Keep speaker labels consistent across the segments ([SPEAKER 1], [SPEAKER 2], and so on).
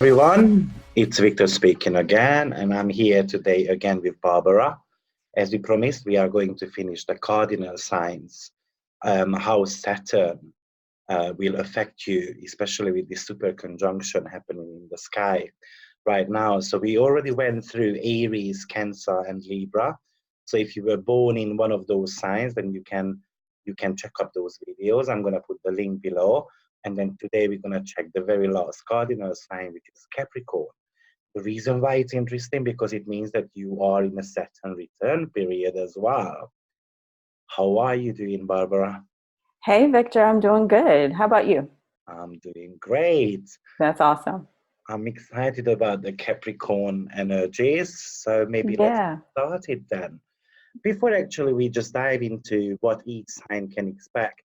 [SPEAKER 1] Everyone, it's Viktor speaking again, and I'm here today again with Barbara. As we promised, we are going to finish the cardinal signs, how Saturn will affect you, especially with this super conjunction happening in the sky right now. So we already went through Aries, Cancer, and Libra. So if you were born in one of those signs, then you can check up those videos. I'm going to put the link below. And then today we're going to check the very last cardinal sign, which is Capricorn. The reason why it's interesting, because it means that you are in a Saturn return period as well. How are you doing, Barbara?
[SPEAKER 2] Hey, Victor, I'm doing good. How about you?
[SPEAKER 1] I'm doing great.
[SPEAKER 2] That's awesome.
[SPEAKER 1] I'm excited about the Capricorn energies. So maybe let's
[SPEAKER 2] Yeah.
[SPEAKER 1] start it then. Before actually we just dive into what each sign can expect,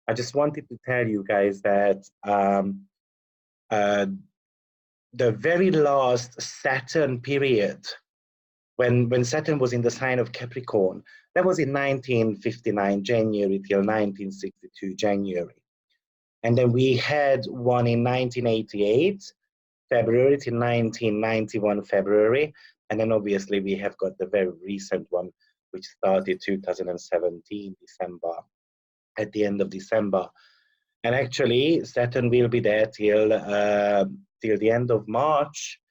[SPEAKER 1] I just wanted to tell you guys that uh, the very last Saturn period, when Saturn was in the sign of Capricorn, that was in 1959 January till 1962 January. And then we had one in 1988 February till 1991 February. And then obviously we have got the very recent one, which started 2017 December, at the end of December. And actually, Saturn will be there till the end of March,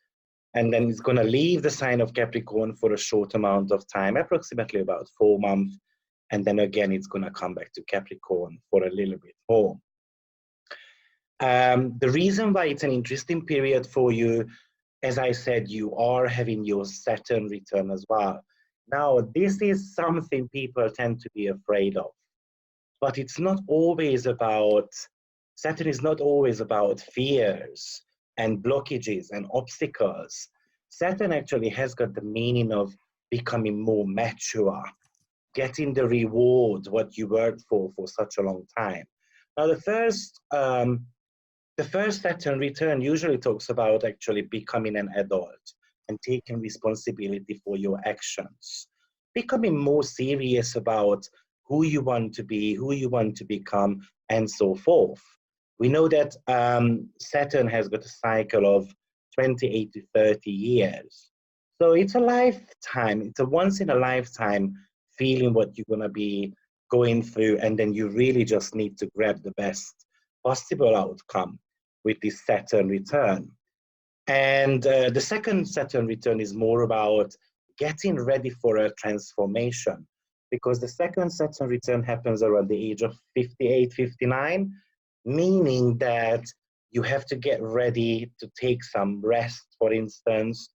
[SPEAKER 1] and then it's going to leave the sign of Capricorn for a short amount of time, approximately about 4 months, and then again it's going to come back to Capricorn for a little bit more. The reason why it's an interesting period for you, as I said, you are having your Saturn return as well. Now, this is something people tend to be afraid of. But it's not always about, Saturn is not always about fears and blockages and obstacles. Saturn actually has got the meaning of becoming more mature, getting the reward, what you worked for such a long time. Now, the first Saturn return usually talks about actually becoming an adult and taking responsibility for your actions, becoming more serious about who you want to be, who you want to become, and so forth. We know that Saturn has got a cycle of 28 to 30 years. So it's a lifetime, it's a once in a lifetime feeling what you're going to be going through, and then you really just need to grab the best possible outcome with this Saturn return. And the second Saturn return is more about getting ready for a transformation, because the second Saturn return happens around the age of 58, 59, meaning that you have to get ready to take some rest, for instance,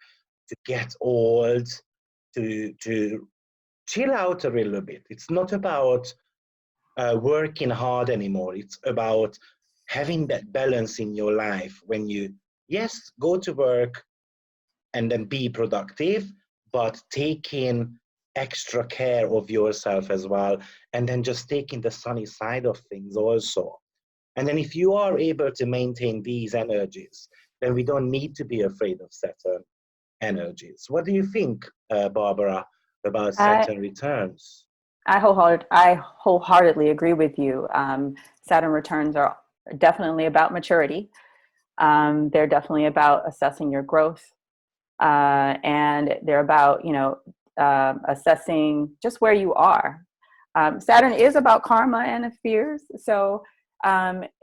[SPEAKER 1] to get old, to chill out a little bit. It's not about working hard anymore. It's about having that balance in your life when you, yes, go to work and then be productive, but taking extra care of yourself as well, and then just taking the sunny side of things also. And then if you are able to maintain these energies, then we don't need to be afraid of Saturn energies. What do you think, Barbara, about
[SPEAKER 2] I
[SPEAKER 1] Saturn returns?
[SPEAKER 2] I wholeheartedly agree with you. Saturn returns are definitely about maturity. They're definitely about assessing your growth, and they're about assessing just where you are. Saturn is about karma and fears, so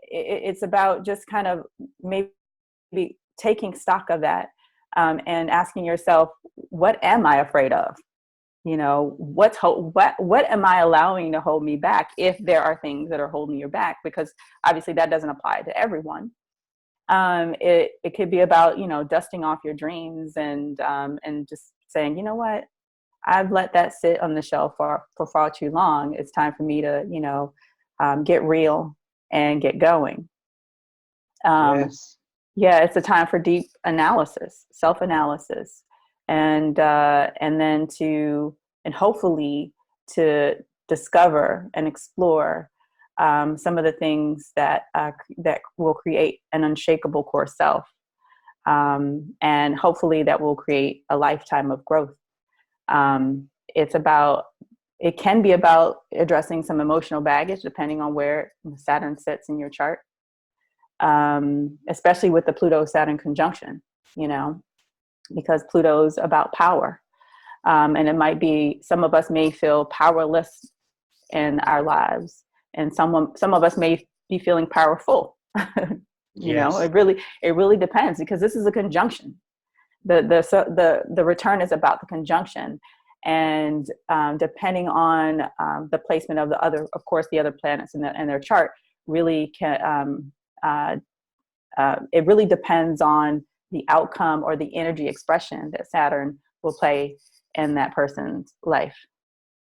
[SPEAKER 2] it's about just kind of maybe taking stock of that, and asking yourself, what am I afraid of? What am I allowing to hold me back, if there are things that are holding you back? Because obviously that doesn't apply to everyone. It could be about dusting off your dreams, and just saying, you know what, I've let that sit on the shelf for far too long. It's time for me to get real and get going.
[SPEAKER 1] Yes.
[SPEAKER 2] Yeah, it's a time for deep analysis, self-analysis, and then and hopefully to discover and explore some of the things that will create an unshakable core self, and hopefully that will create a lifetime of growth. It can be about addressing some emotional baggage, depending on where Saturn sits in your chart. especially with the Pluto-Saturn conjunction, you know, because Pluto's about power. And it might be, some of us may feel powerless in our lives, and some of us may be feeling powerful. You know,
[SPEAKER 1] Yes.
[SPEAKER 2] it really depends, because this is a conjunction. The return is about the conjunction, and depending on the placement of the other, of course, the other planets in their chart, really can it really depends on the outcome or the energy expression that Saturn will play in that person's life.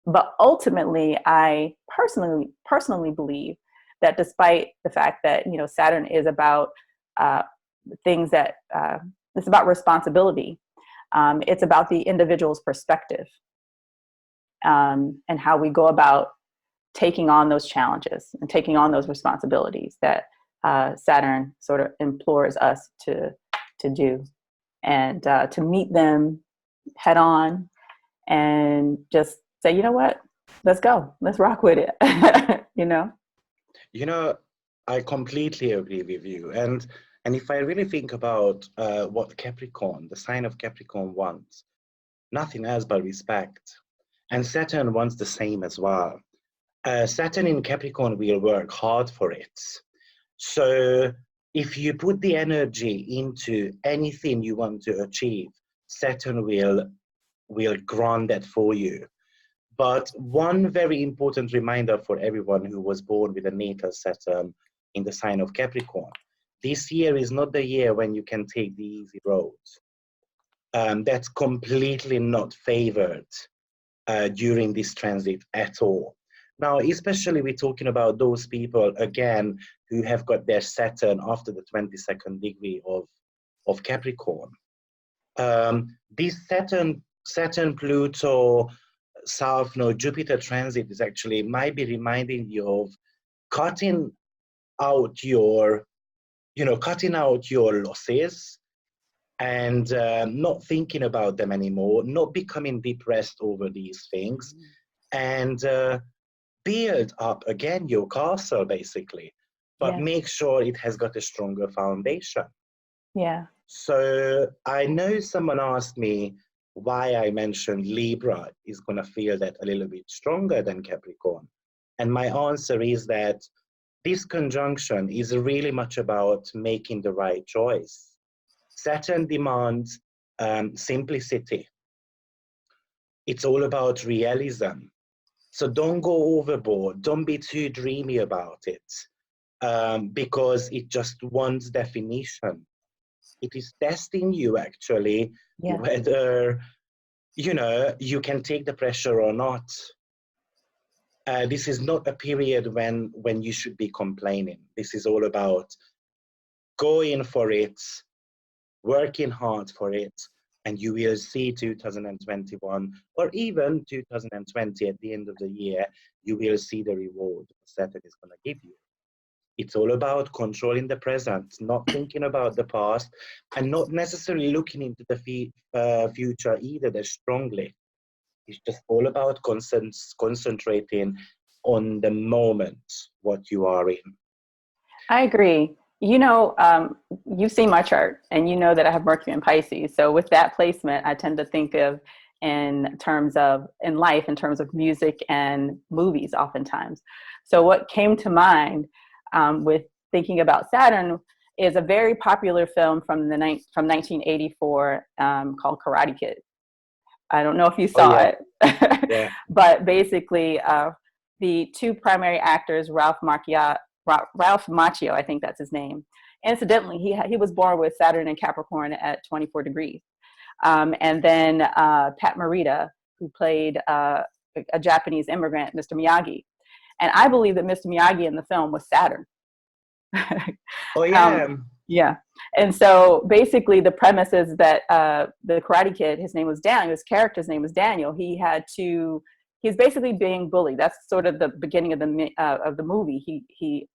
[SPEAKER 2] But ultimately, I personally believe that despite the fact that, you know, Saturn is about things that it's about responsibility, it's about the individual's perspective, and how we go about taking on those challenges and taking on those responsibilities that Saturn sort of implores us to do, and to meet them head on and just say, you know what, let's go, let's rock with it. You know?
[SPEAKER 1] You know, I completely agree with you. And if I really think about what Capricorn, the sign of Capricorn wants, nothing else but respect. And Saturn wants the same as well. Saturn in Capricorn will work hard for it. So if you put the energy into anything you want to achieve, Saturn will grant that for you. But one very important reminder for everyone who was born with a natal Saturn in the sign of Capricorn: this year is not the year when you can take the easy road. That's completely not favored during this transit at all. Now, especially we're talking about those people, again, who have got their Saturn after the 22nd degree of Capricorn. This Saturn, Pluto, South Node, Jupiter transit is actually might be reminding you of cutting out your losses, and not thinking about them anymore, not becoming depressed over these things, and build up again your castle, basically, but
[SPEAKER 2] Yeah.
[SPEAKER 1] make sure it has got a stronger foundation.
[SPEAKER 2] Yeah.
[SPEAKER 1] So I know someone asked me why I mentioned Libra is going to feel that a little bit stronger than Capricorn. And my answer is that this conjunction is really much about making the right choice. Saturn demands simplicity. It's all about realism. So don't go overboard. Don't be too dreamy about it, because it just wants definition. It is testing you, actually,
[SPEAKER 2] Yeah.
[SPEAKER 1] whether, you know, you can take the pressure or not. This is not a period when you should be complaining. This is all about going for it, working hard for it, and you will see 2021 or even 2020 at the end of the year, you will see the reward Saturn is going to give you. It's all about controlling the present, not thinking about the past, and not necessarily looking into the future either that strongly. It's just all about concentrating on the moment, what you are in.
[SPEAKER 2] I agree. You know, you've seen my chart, and you know that I have Mercury in Pisces. So with that placement, I tend to think of in terms of, in life, in terms of music and movies oftentimes. So what came to mind with thinking about Saturn is a very popular film from 1984 called Karate Kid. I don't know if you saw it,
[SPEAKER 1] Yeah.
[SPEAKER 2] but basically the two primary actors, Ralph Macchio, I think that's his name. Incidentally, he was born with Saturn and Capricorn at 24 degrees. And then Pat Morita, who played a Japanese immigrant, Mr. Miyagi. And I believe that Mr. Miyagi in the film was Saturn.
[SPEAKER 1] Oh, yeah.
[SPEAKER 2] Yeah. And so basically the premise is that the Karate Kid, his character's name was Daniel. He's basically being bullied. That's sort of the beginning of the movie.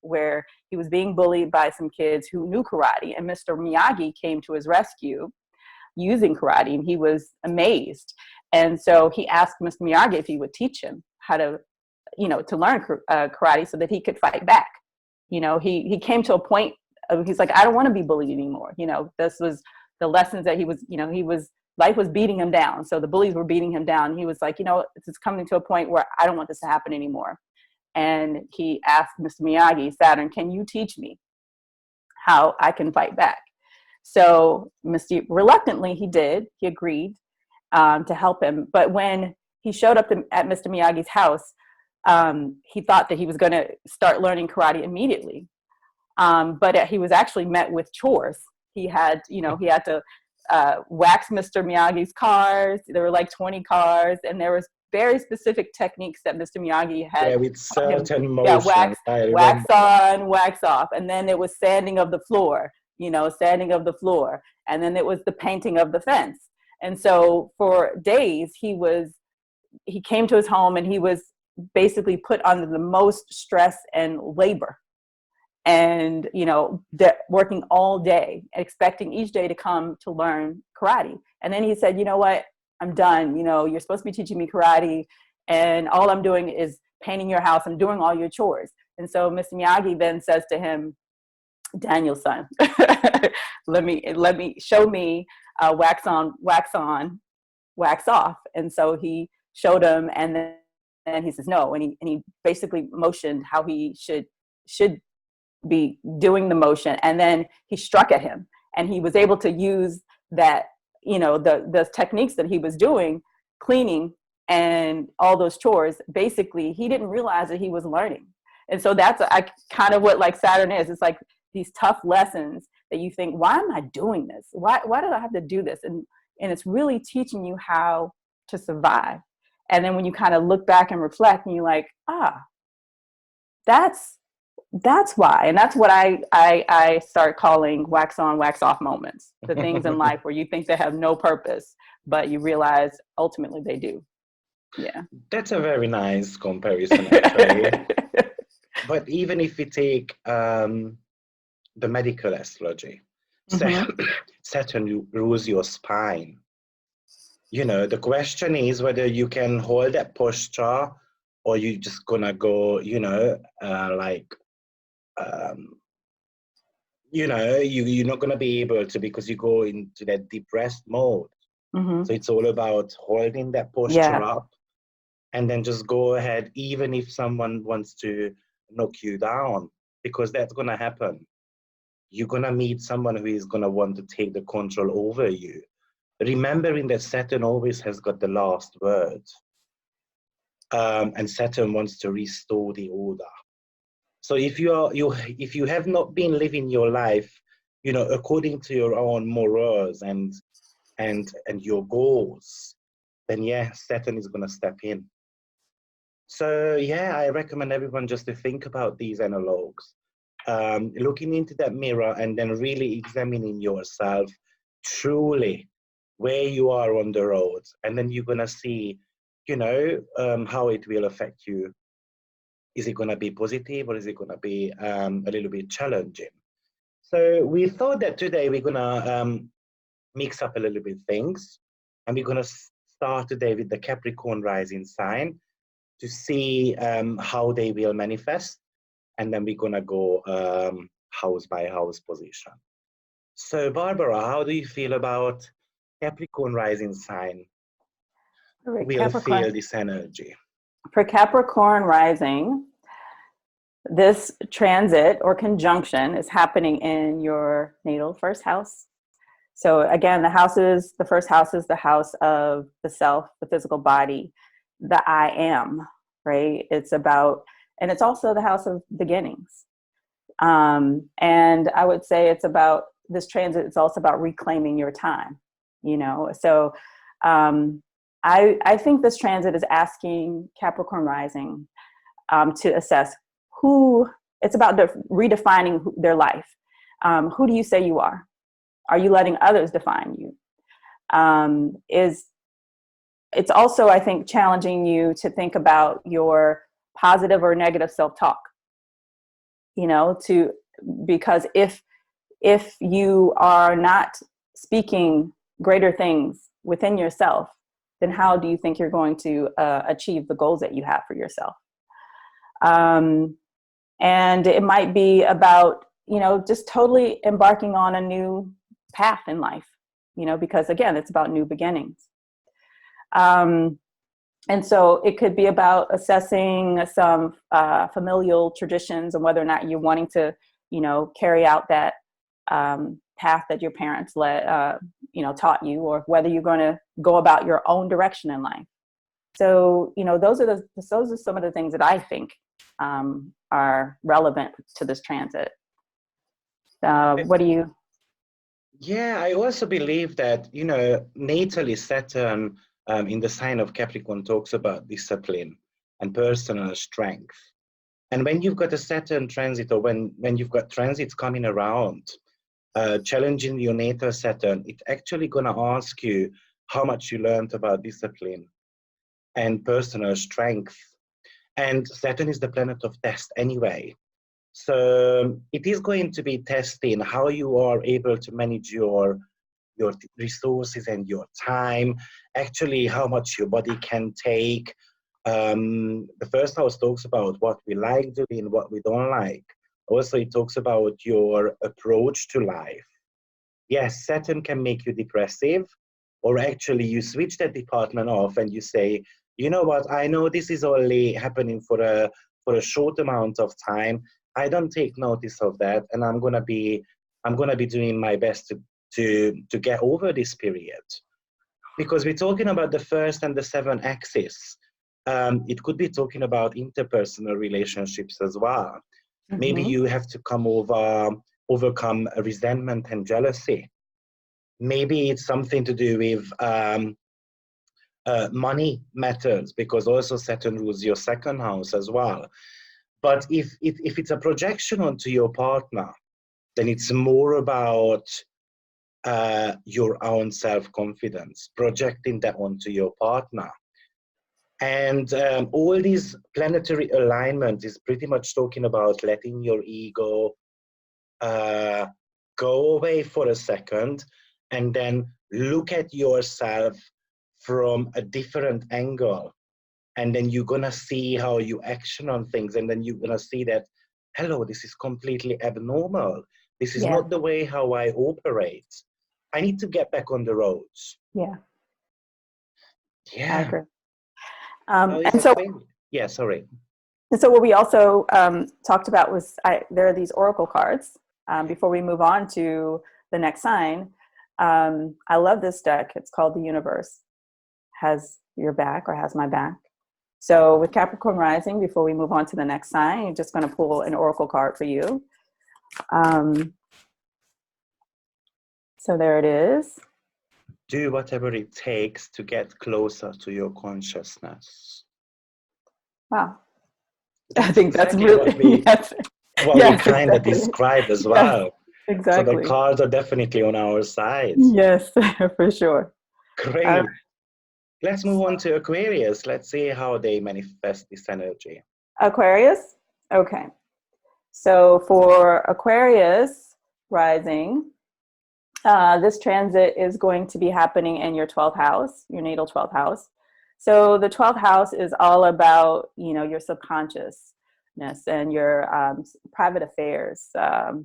[SPEAKER 2] Where he was being bullied by some kids who knew karate, and Mr. Miyagi came to his rescue using karate, and he was amazed. And so he asked Mr. Miyagi if he would teach him how to, to learn karate so that he could fight back. He came to a point he's like, I don't want to be bullied anymore. You know, this was the lessons that he was, you know, life was beating him down. So the bullies were beating him down. He was like, you know, it's coming to a point where I don't want this to happen anymore. And he asked Mr. Miyagi, Saturn, can you teach me how I can fight back? So reluctantly, he did. He agreed to help him. But when he showed up at Mr. Miyagi's house, he thought that he was going to start learning karate immediately. But he was actually met with chores. He had to wax Mr. Miyagi's cars. There were like 20 cars, and there was very specific techniques that Mr. Miyagi had.
[SPEAKER 1] Yeah, with certain
[SPEAKER 2] motions.
[SPEAKER 1] Yeah,
[SPEAKER 2] wax on, wax off. And then it was sanding of the floor, sanding of the floor. And then it was the painting of the fence. And so for days, he came to his home and he was basically put under the most stress and labor. And, working all day, expecting each day to come to learn karate. And then he said, you know what? I'm done. You're supposed to be teaching me karate, and all I'm doing is painting your house. I'm doing all your chores. And so Mr. Miyagi then says to him, Daniel's son, let me show me wax on, wax off. And so he showed him, and then he says no, and he basically motioned how he should be doing the motion, and then he struck at him, and he was able to use that, the techniques that he was doing, cleaning and all those chores. Basically, he didn't realize that he was learning. And so that's kind of what like Saturn is. It's like these tough lessons that you think, why am I doing this? Why did I have to do this? And it's really teaching you how to survive. And then when you kind of look back and reflect, and you're like, that's why. And that's what I start calling wax on, wax off moments. The things in life where you think they have no purpose, but you realize ultimately they do. Yeah.
[SPEAKER 1] That's a very nice comparison, actually. But even if we take the medical astrology, Saturn rules your spine. The question is whether you can hold that posture, or you just gonna go, you're not going to be able to, because you go into that depressed mode. So it's all about holding that posture up, and then just go ahead, even if someone wants to knock you down, because that's going to happen. You're going to meet someone who is going to want to take the control over you. Remembering that Saturn always has got the last word. And Saturn wants to restore the order. So if you have not been living your life, according to your own morals and your goals, then Saturn is going to step in. So I recommend everyone just to think about these analogs, looking into that mirror and then really examining yourself truly where you are on the road, and then you're going to see, how it will affect you. Is it going to be positive, or is it going to be a little bit challenging? So we thought that today we're going to mix up a little bit things, and we're going to start today with the Capricorn Rising sign to see how they will manifest, and then we're going to go house by house position. So Barbara, how do you feel about Capricorn Rising sign? We'll feel this energy.
[SPEAKER 2] For Capricorn Rising, this transit or conjunction is happening in your natal first house. So again, the first house is the house of the self, the physical body, the I am, right? It's also the house of beginnings. And I would say it's about this transit. It's also about reclaiming your time, So I think this transit is asking Capricorn Rising to assess it's about redefining their life. Who do you say you are? Are you letting others define you? It's also, I think, challenging you to think about your positive or negative self-talk, because if you are not speaking greater things within yourself, then how do you think you're going to achieve the goals that you have for yourself? And it might be about, you know, just totally embarking on a new path in life, you know, because again, it's about new beginnings. And so it could be about assessing some familial traditions and whether or not you're wanting to, you know, carry out that path that your parents you know, taught you, or whether you're going to go about your own direction in life. So, you know, those are some of the things that I think are relevant to this transit. What do you?
[SPEAKER 1] Yeah, I also believe that, you know, natally Saturn in the sign of Capricorn talks about discipline and personal strength. And when you've got a Saturn transit, or when you've got transits coming around, challenging your natal Saturn, it's actually going to ask you how much you learned about discipline and personal strength. And Saturn is the planet of test anyway. So it is going to be testing how you are able to manage your resources and your time, actually how much your body can take. The first house talks about what we like doing and what we don't like. Also, it talks about your approach to life. Yes, Saturn can make you depressive, or actually you switch that department off and you say, you know what, I know this is only happening for a short amount of time. I don't take notice of that, and I'm gonna be doing my best to get over this period. Because we're talking about the first and the seventh axis. It could be talking about interpersonal relationships as well.
[SPEAKER 2] Mm-hmm.
[SPEAKER 1] Maybe you have to overcome a resentment and jealousy. Maybe it's something to do with money matters, because also Saturn rules your second house as well. But if it's a projection onto your partner, then it's more about your own self-confidence, projecting that onto your partner. And all these planetary alignment is pretty much talking about letting your ego go away for a second and then look at yourself from a different angle. And then you're gonna see how you action on things, and then you're gonna see that, hello, this is completely abnormal. This is not the way how I operate. I need to get back on the roads.
[SPEAKER 2] Yeah.
[SPEAKER 1] Yeah.
[SPEAKER 2] I agree. And so,
[SPEAKER 1] yeah, sorry.
[SPEAKER 2] And so what we also talked about was, there are these oracle cards. Before we move on to the next sign, I love this deck. It's called The Universe. Has your back, or has my back. So with Capricorn Rising, before we move on to the next sign, I'm just going to pull an oracle card for you. So there it is.
[SPEAKER 1] Do whatever it takes to get closer to your consciousness.
[SPEAKER 2] Wow. I think exactly that's really
[SPEAKER 1] what we kind of describe as well.
[SPEAKER 2] Exactly.
[SPEAKER 1] So the cards are definitely on our side.
[SPEAKER 2] Yes, for sure.
[SPEAKER 1] Great. Let's move on to Aquarius. Let's see how they manifest this energy.
[SPEAKER 2] Aquarius? Okay. So for Aquarius rising, this transit is going to be happening in your 12th house, your natal 12th house. So the 12th house is all about, you know, your subconsciousness and your private affairs,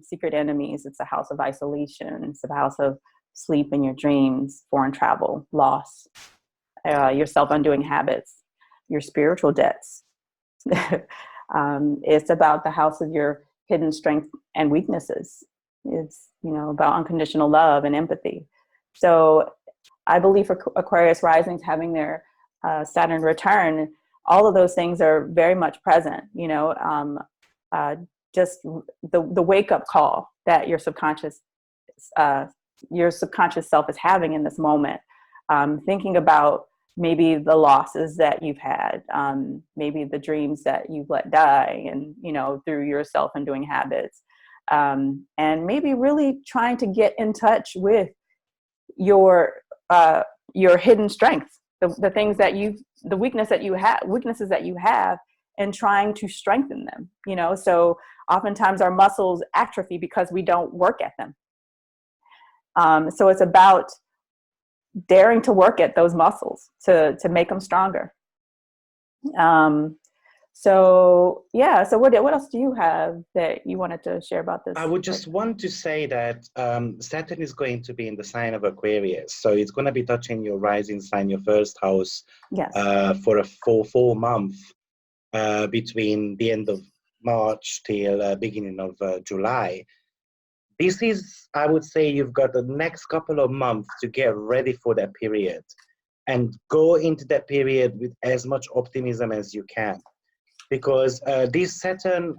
[SPEAKER 2] secret enemies. It's a house of isolation. It's a house of sleep and your dreams, foreign travel, loss, your self-undoing habits, your spiritual debts. It's about the house of your hidden strength and weaknesses. It's, you know, about unconditional love and empathy. So I believe for Aquarius risings having their Saturn return, all of those things are very much present, you know, just the wake-up call that your subconscious self is having in this moment, thinking about maybe the losses that you've had, maybe the dreams that you've let die, and, you know, through your self-undoing habits, and maybe really trying to get in touch with your hidden strengths, the things that the weaknesses that you have, and trying to strengthen them, you know. So oftentimes our muscles atrophy because we don't work at them. So it's about daring to work at those muscles to make them stronger. So yeah, so what else do you have that you wanted to share about this?
[SPEAKER 1] I would just want to say that Saturn is going to be in the sign of Aquarius. So it's going to be touching your rising sign, your first house,
[SPEAKER 2] Yes.
[SPEAKER 1] for a four month between the end of March till beginning of July. This is, I would say, you've got the next couple of months to get ready for that period and go into that period with as much optimism as you can. Because this Saturn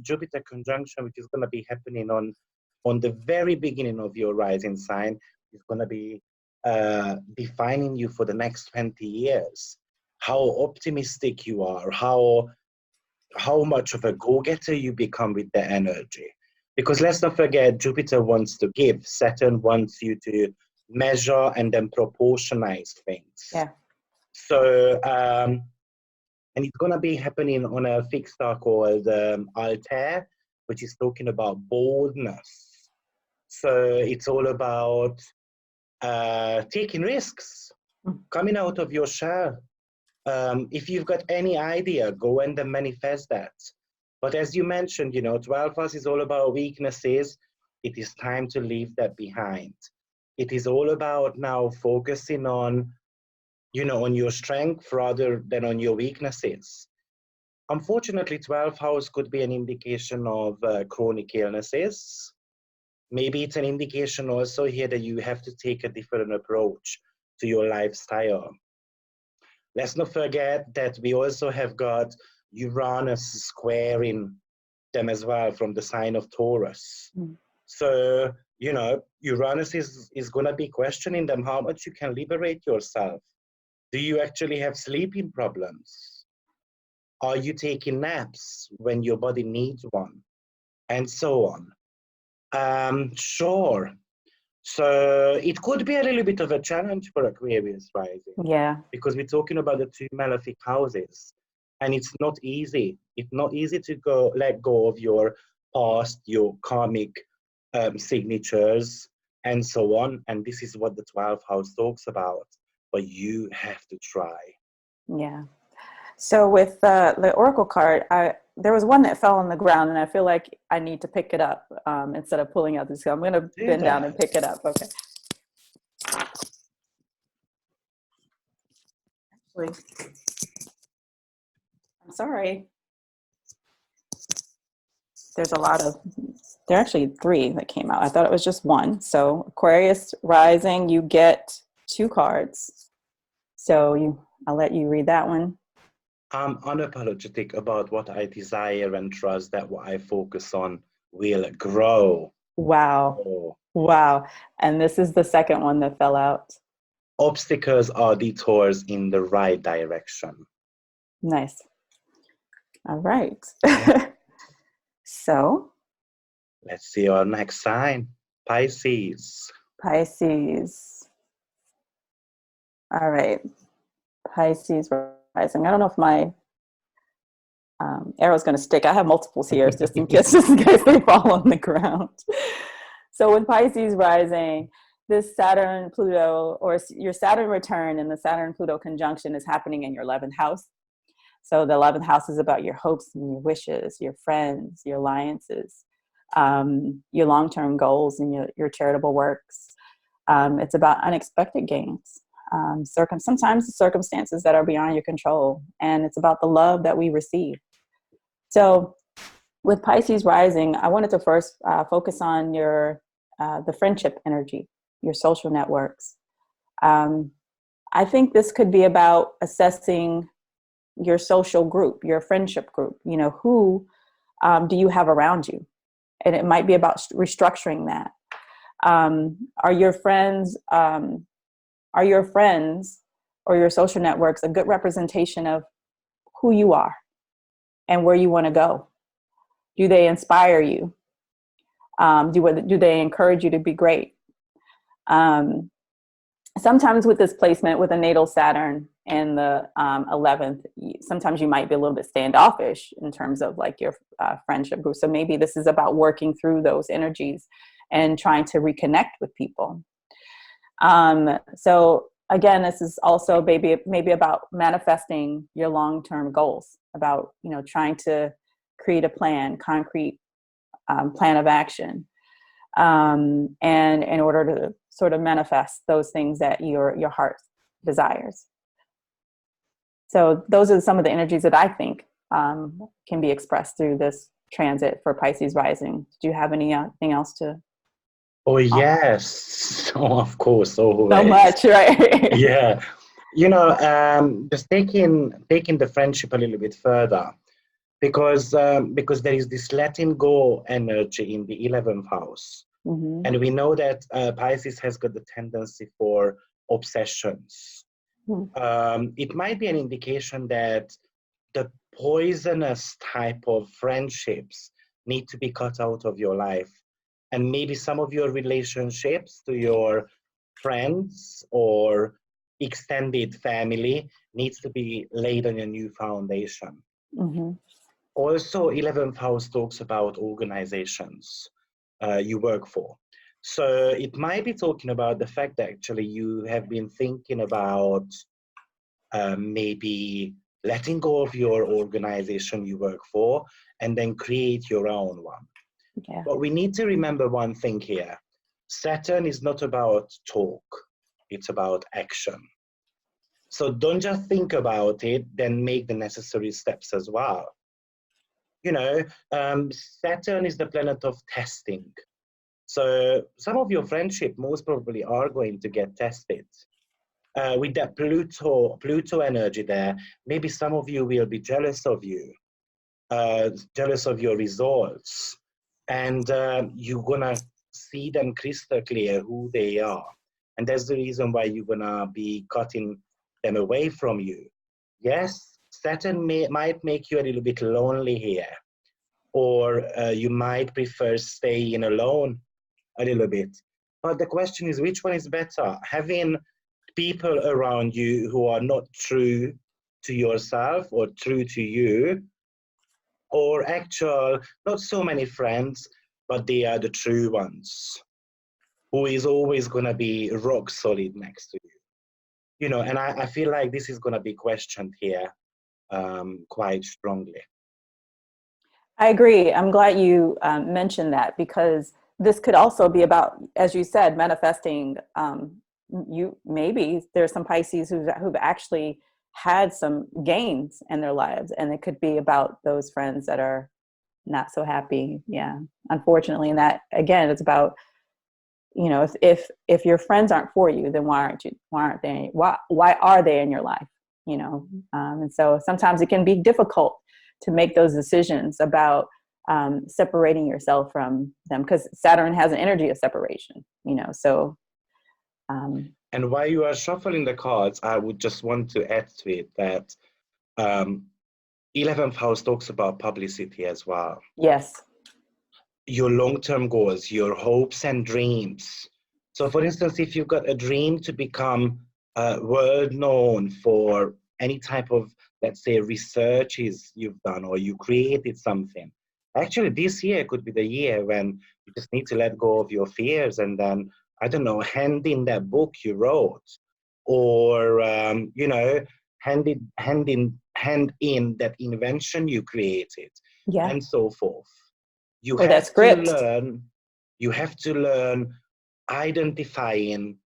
[SPEAKER 1] Jupiter conjunction, which is going to be happening on the very beginning of your rising sign, is going to be defining you for the next 20 years. How optimistic you are, how much of a go-getter you become with the energy. Because let's not forget, Jupiter wants to give, Saturn wants you to measure and then proportionize things.
[SPEAKER 2] Yeah.
[SPEAKER 1] So, and it's going to be happening on a fixed star called Altair, which is talking about boldness. So it's all about taking risks, coming out of your shell. If you've got any idea, go and then manifest that. But as you mentioned, 12 house is all about weaknesses. It is time to leave that behind. It is all about now focusing on, on your strength rather than on your weaknesses. Unfortunately, 12th house could be an indication of chronic illnesses. Maybe it's an indication also here that you have to take a different approach to your lifestyle. Let's not forget that we also have got Uranus squaring them as well from the sign of Taurus. So, Uranus is going to be questioning them how much you can liberate yourself. Do you actually have sleeping problems? Are you taking naps when your body needs one? And so on. Sure. So it could be a little bit of a challenge for Aquarius rising.
[SPEAKER 2] Yeah.
[SPEAKER 1] Because we're talking about the two malefic houses. And it's not easy. It's not easy to let go of your past, your karmic signatures, and so on. And this is what the 12th house talks about. But you have to try.
[SPEAKER 2] Yeah. So with the Oracle card, there was one that fell on the ground, and I feel like I need to pick it up instead of pulling out this. So I'm going to bend down and pick it up. Okay. Actually, I'm sorry. There are actually 3 that came out. I thought it was just 1. So Aquarius Rising, you get 2 cards. So I'll let you read that one.
[SPEAKER 1] I'm unapologetic about what I desire and trust that what I focus on will grow.
[SPEAKER 2] Wow.
[SPEAKER 1] Oh.
[SPEAKER 2] Wow. And this is the second one that fell out.
[SPEAKER 1] Obstacles are detours in the right direction.
[SPEAKER 2] Nice. All right.
[SPEAKER 1] Yeah.
[SPEAKER 2] So.
[SPEAKER 1] Let's see our next sign. Pisces.
[SPEAKER 2] Pisces. All right. Pisces Rising. I don't know if my arrow's going to stick. I have multiples here just in case they fall on the ground. So with Pisces Rising, this Saturn Pluto, or your Saturn return and the Saturn Pluto conjunction is happening in your 11th house. So the 11th house is about your hopes and your wishes, your friends, your alliances, your long-term goals and your charitable works. It's about unexpected gains. Sometimes the circumstances that are beyond your control, and it's about the love that we receive. So with Pisces Rising, I wanted to first focus on the friendship energy, your social networks. I think this could be about assessing your social group, your friendship group. Who do you have around you? And it might be about restructuring that. Are your friends or your social networks a good representation of who you are and where you want to go? Do they inspire you? Do they encourage you to be great? Sometimes with this placement with a natal Saturn in the 11th, sometimes you might be a little bit standoffish in terms of like your friendship group. So maybe this is about working through those energies and trying to reconnect with people. So again, this is also maybe about manifesting your long-term goals, about, you know, trying to create a concrete plan of action, and in order to sort of manifest those things that your heart desires. So those are some of the energies that I think can be expressed through this transit for Pisces rising. Do you have anything else to?
[SPEAKER 1] Oh, yes. Oh, of course, always.
[SPEAKER 2] So much, right?
[SPEAKER 1] Yeah. You know, just taking the friendship a little bit further, because there is this letting go energy in the 11th house.
[SPEAKER 2] Mm-hmm.
[SPEAKER 1] And we know that Pisces has got the tendency for obsessions. It might be an indication that the poisonous type of friendships need to be cut out of your life. And maybe some of your relationships to your friends or extended family needs to be laid on a new foundation.
[SPEAKER 2] Mm-hmm.
[SPEAKER 1] Also, 11th house talks about organizations you work for. So it might be talking about the fact that actually you have been thinking about maybe letting go of your organization you work for and then create your own one.
[SPEAKER 2] Yeah.
[SPEAKER 1] But we need to remember one thing here. Saturn is not about talk, it's about action. So don't just think about it, then make the necessary steps as well. You know, Saturn is the planet of testing. So some of your friendship most probably are going to get tested. With that Pluto energy there, maybe some of you will be jealous of you, jealous of your results, and you're gonna see them crystal clear who they are, and that's the reason why you're gonna be cutting them away from you. Yes, Saturn might make you a little bit lonely here, or you might prefer staying alone a little bit. But the question is, which one is better? Having people around you who are not true to yourself or true to you, or actual, not so many friends, but they are the true ones, who is always going to be rock solid next to you. You know, and I feel like this is going to be questioned here quite strongly.
[SPEAKER 2] I agree. I'm glad you mentioned that, because this could also be about, as you said, manifesting. Maybe there's some Pisces who've actually had some gains in their lives, and it could be about those friends that are not so happy. Yeah, unfortunately, and that again, it's about, you know, if your friends aren't for you, then why are they in your life? You know, and so sometimes it can be difficult to make those decisions about separating yourself from them, because Saturn has an energy of separation, you know, so.
[SPEAKER 1] And while you are shuffling the cards, I would just want to add to it that 11th house talks about publicity as well.
[SPEAKER 2] Yes.
[SPEAKER 1] Your long-term goals, your hopes and dreams. So for instance, if you've got a dream to become world known for any type of, let's say, researches you've done, or you created something, actually this year could be the year when you just need to let go of your fears and then, I don't know, hand in that book you wrote, or you know, hand in that invention you created,
[SPEAKER 2] Yeah.
[SPEAKER 1] and so forth. You
[SPEAKER 2] Or that
[SPEAKER 1] have to
[SPEAKER 2] script.
[SPEAKER 1] learn identifying,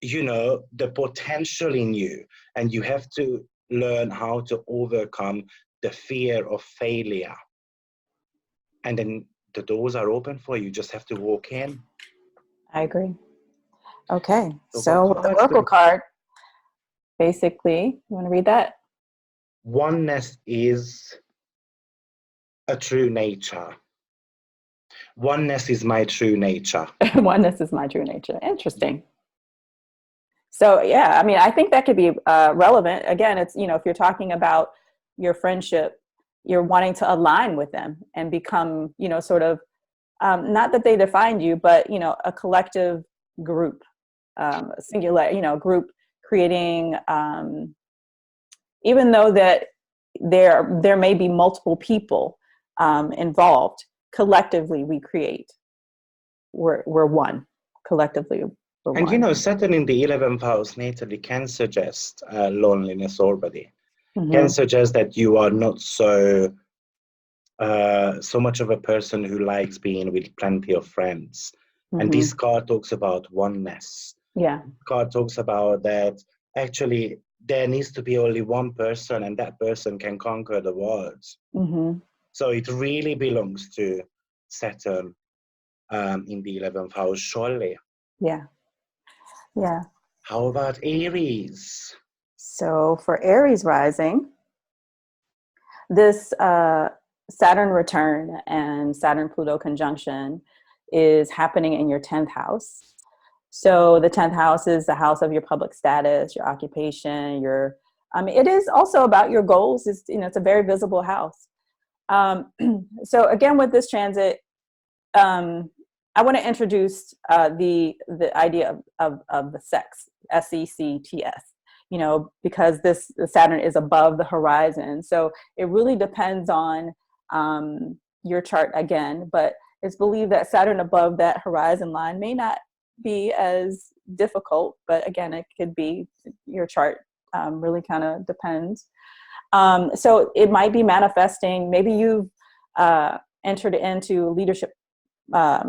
[SPEAKER 1] you know, the potential in you, and you have to learn how to overcome the fear of failure. And then the doors are open for you. You just have to walk in.
[SPEAKER 2] I agree. Okay.
[SPEAKER 1] So
[SPEAKER 2] So the Oracle card, basically, you want to read that?
[SPEAKER 1] Oneness is a true nature. Oneness is my true nature.
[SPEAKER 2] Oneness is my true nature. Interesting. So yeah, I mean, I think that could be relevant. Again, it's, you know, if you're talking about your friendship, you're wanting to align with them and become, you know, sort of, not that they defined you, but, you know, a collective group, singular, you know, group creating, even though that there may be multiple people involved, collectively we create. We're one collectively. for
[SPEAKER 1] And you
[SPEAKER 2] one.
[SPEAKER 1] know, Saturn in the 11th house natally can suggest loneliness already. Can suggest that you are not so much of a person who likes being with plenty of friends. And this card talks about oneness.
[SPEAKER 2] Yeah.
[SPEAKER 1] Card talks about that actually there needs to be only one person, and that person can conquer the world. So it really belongs to Saturn in the 11th house, surely.
[SPEAKER 2] Yeah. Yeah.
[SPEAKER 1] How about Aries?
[SPEAKER 2] So for Aries rising, this Saturn return and Saturn Pluto conjunction is happening in your 10th house. So the 10th house is the house of your public status, your occupation, your, it is also about your goals. It's, you know, it's a very visible house. So again, with this transit, I want to introduce the idea of the sex, SECTS, you know, because this Saturn is above the horizon. So it really depends on your chart again, but it's believed that Saturn above that horizon line may not be as difficult, but again, it could be your chart, really kind of depends. So it might be manifesting, maybe you've entered into leadership a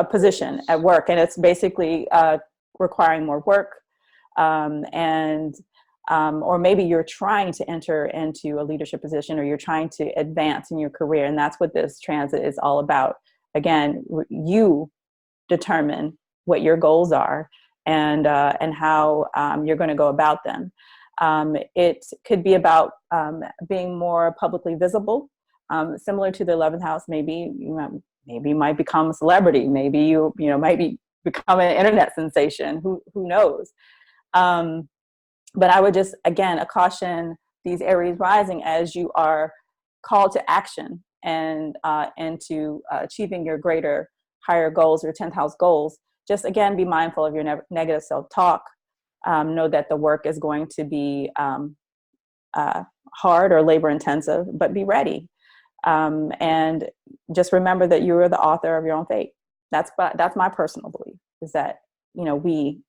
[SPEAKER 2] position at work, and it's basically requiring more work, or maybe you're trying to enter into a leadership position, or you're trying to advance in your career, and that's what this transit is all about. Again, you determine what your goals are and how you're going to go about them. It could be about being more publicly visible, similar to the 11th house. Maybe you might become a celebrity. Maybe you might become an internet sensation. Who knows? But I would just, again, a caution these Aries rising as you are called to action and to achieving your greater, higher goals, your 10th house goals. Just again, be mindful of your negative self-talk. Know that the work is going to be hard or labor intensive, but be ready. And just remember that you are the author of your own fate. That's my personal belief, is that, you know, we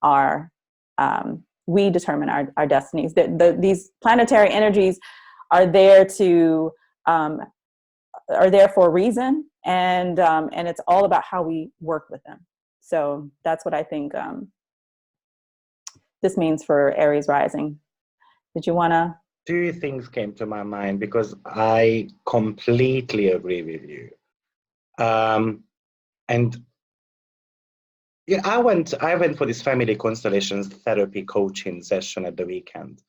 [SPEAKER 2] determine our destinies. These planetary energies are there for a reason, and it's all about how we work with them. So that's what I think this means for Aries rising. Did you want to?
[SPEAKER 1] Two things came to my mind because I completely agree with you. And yeah, I went for this family constellations therapy coaching session at the weekend.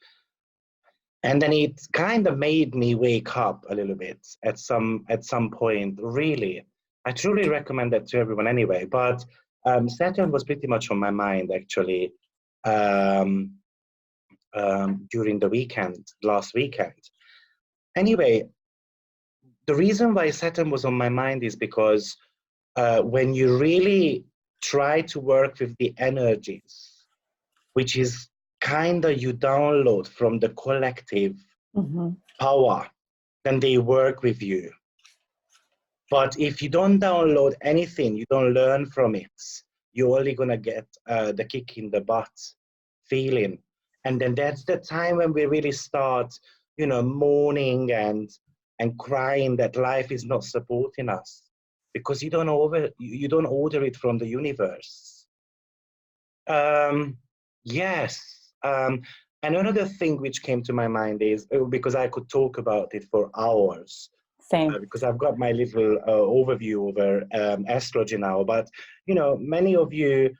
[SPEAKER 1] And then it kind of made me wake up a little bit at some point, really. I truly recommend that to everyone anyway. But Saturn was pretty much on my mind, actually, during the weekend, last weekend. Anyway, the reason why Saturn was on my mind is because when you really try to work with the energies, which is kind of you download from the collective power, then they work with you. But if you don't download anything, you don't learn from it, you're only going to get the kick in the butt feeling. And then that's the time when we really start, you know, mourning and crying that life is not supporting us, because you don't order it from the universe. Yes. And another thing which came to my mind is, because I could talk about it for hours,
[SPEAKER 2] Same.
[SPEAKER 1] because I've got my little overview over astrology now. But you know, many of you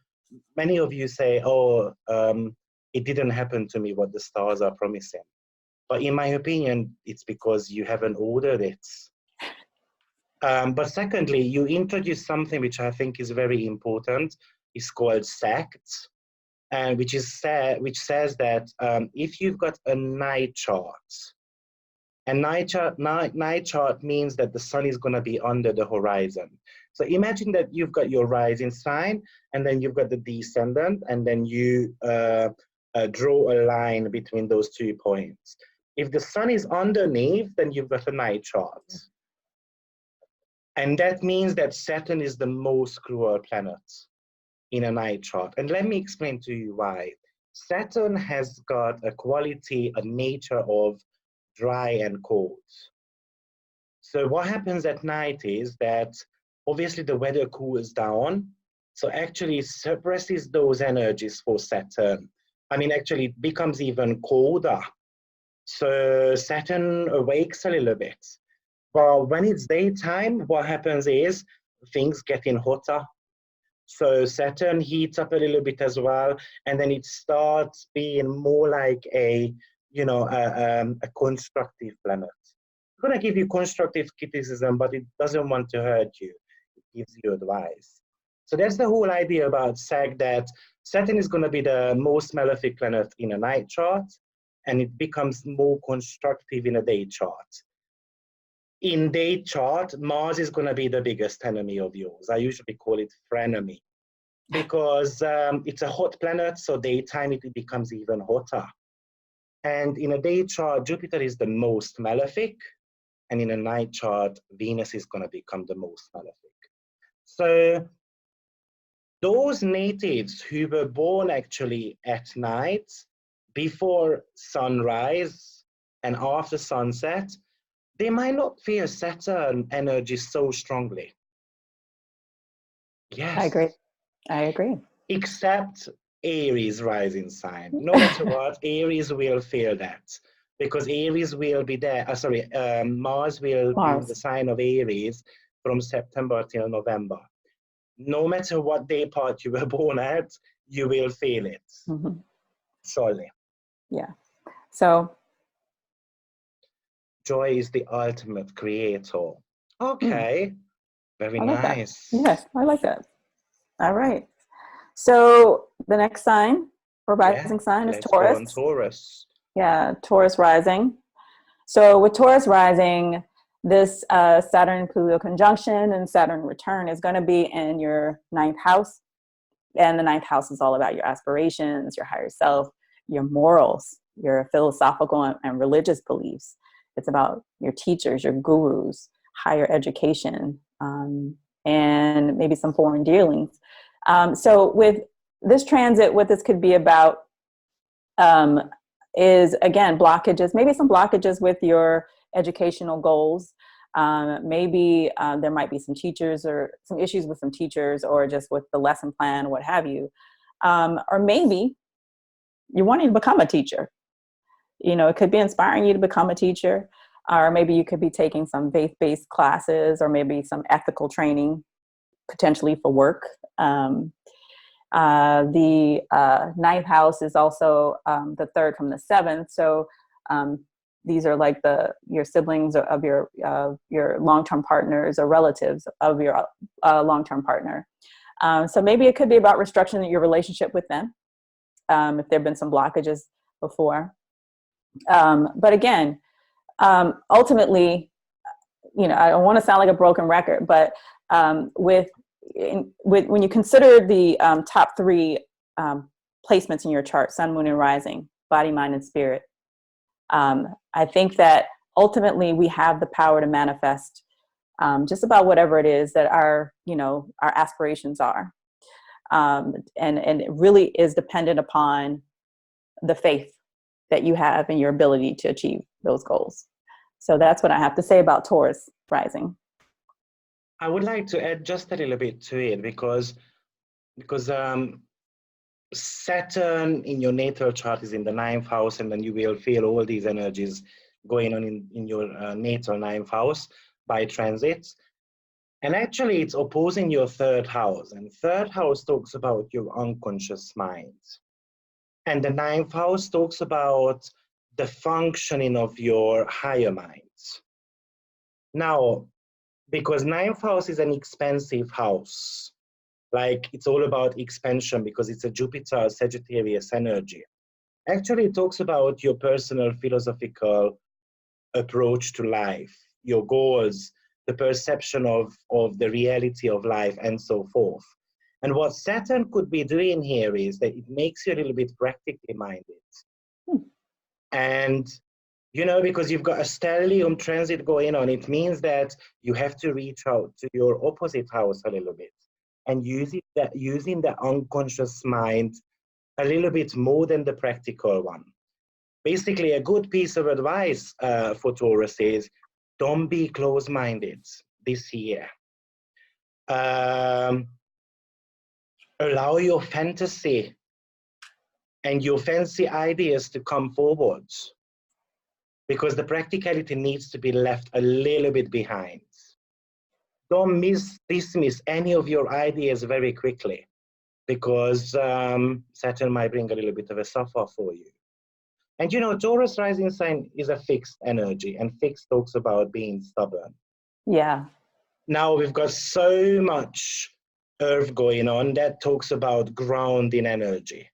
[SPEAKER 1] say, "Oh, it didn't happen to me what the stars are promising." But in my opinion, it's because you haven't ordered it. But secondly, you introduce something which I think is very important. It's called SECT, and which says that if you've got a night chart, and night chart means that the sun is going to be under the horizon. So imagine that you've got your rising sign, and then you've got the descendant, and then you draw a line between those 2 points. If the sun is underneath, then you've got a night chart. And that means that Saturn is the most cruel planet in a night chart. And let me explain to you why. Saturn has got a quality, a nature of dry and cold. So what happens at night is that obviously the weather cools down. So actually it suppresses those energies for Saturn. I mean, actually it becomes even colder. So Saturn awakes a little bit. But when it's daytime, what happens is things getting hotter. So Saturn heats up a little bit as well, and then it starts being more like a constructive planet. It's gonna give you constructive criticism, but it doesn't want to hurt you. It gives you advice. So that's the whole idea about Sag, that Saturn is gonna be the most malefic planet in a night chart, and it becomes more constructive in a day chart. In day chart, Mars is going to be the biggest enemy of yours. I usually call it frenemy, because it's a hot planet, so daytime it becomes even hotter. And in a day chart, Jupiter is the most malefic, and in a night chart, Venus is going to become the most malefic. So those natives who were born actually at night, before sunrise and after sunset, they might not feel Saturn energy so strongly. Yes.
[SPEAKER 2] I agree.
[SPEAKER 1] Except Aries rising sign. No matter what, Aries will feel that. Because Aries will be there. Mars will be in the sign of Aries from September till November. No matter what day part you were born at, you will feel it. Mm-hmm. Surely.
[SPEAKER 2] Yeah. So
[SPEAKER 1] joy is the ultimate creator. Okay. Very nice.
[SPEAKER 2] That. Yes, I like that. All right. So the next sign or rising sign is Taurus.
[SPEAKER 1] Go on Taurus.
[SPEAKER 2] Yeah, Taurus rising. So with Taurus rising, this Saturn-Pluto conjunction and Saturn return is going to be in your 9th house. And the 9th house is all about your aspirations, your higher self, your morals, your philosophical and religious beliefs. It's about your teachers, your gurus, higher education, and maybe some foreign dealings. So with this transit, what this could be about is, again, blockages, maybe some blockages with your educational goals. Maybe there might be some teachers or some issues with some teachers, or just with the lesson plan, what have you. Or maybe you're wanting to become a teacher. You know, it could be inspiring you to become a teacher, or maybe you could be taking some faith-based classes, or maybe some ethical training, potentially for work. The 9th house is also the 3rd from the 7th. So these are like your siblings of your long-term partners or relatives of your long-term partner. So maybe it could be about restructuring your relationship with them, if there have been some blockages before. But again, ultimately, you know, I don't want to sound like a broken record, but when you consider the top 3 placements in your chart, Sun, Moon, and Rising, body, mind, and spirit, I think that ultimately we have the power to manifest just about whatever it is that our aspirations are. And it really is dependent upon the faith that you have in your ability to achieve those goals. So that's what I have to say about Taurus rising.
[SPEAKER 1] I would like to add just a little bit to it, because Saturn in your natal chart is in the 9th house, and then you will feel all these energies going on in your natal 9th house by transits. And actually it's opposing your 3rd house, and 3rd house talks about your unconscious mind. And the 9th house talks about the functioning of your higher minds. Now, because 9th house is an expansive house, like it's all about expansion because it's a Jupiter Sagittarius energy. Actually, it talks about your personal philosophical approach to life, your goals, the perception of the reality of life, and so forth. And what Saturn could be doing here is that it makes you a little bit practically minded. And You know, because you've got a stellium transit going on, it means that you have to reach out to your opposite house a little bit and using the unconscious mind a little bit more than the practical one. Basically, a good piece of advice for Taurus is don't be close-minded this year. Allow your fantasy and your fancy ideas to come forward, because the practicality needs to be left a little bit behind. Don't dismiss any of your ideas very quickly, because Saturn might bring a little bit of a suffer for you. And you know, Taurus rising sign is a fixed energy, and fixed talks about being stubborn.
[SPEAKER 2] Yeah.
[SPEAKER 1] Now we've got so much Earth going on that talks about grounding energy.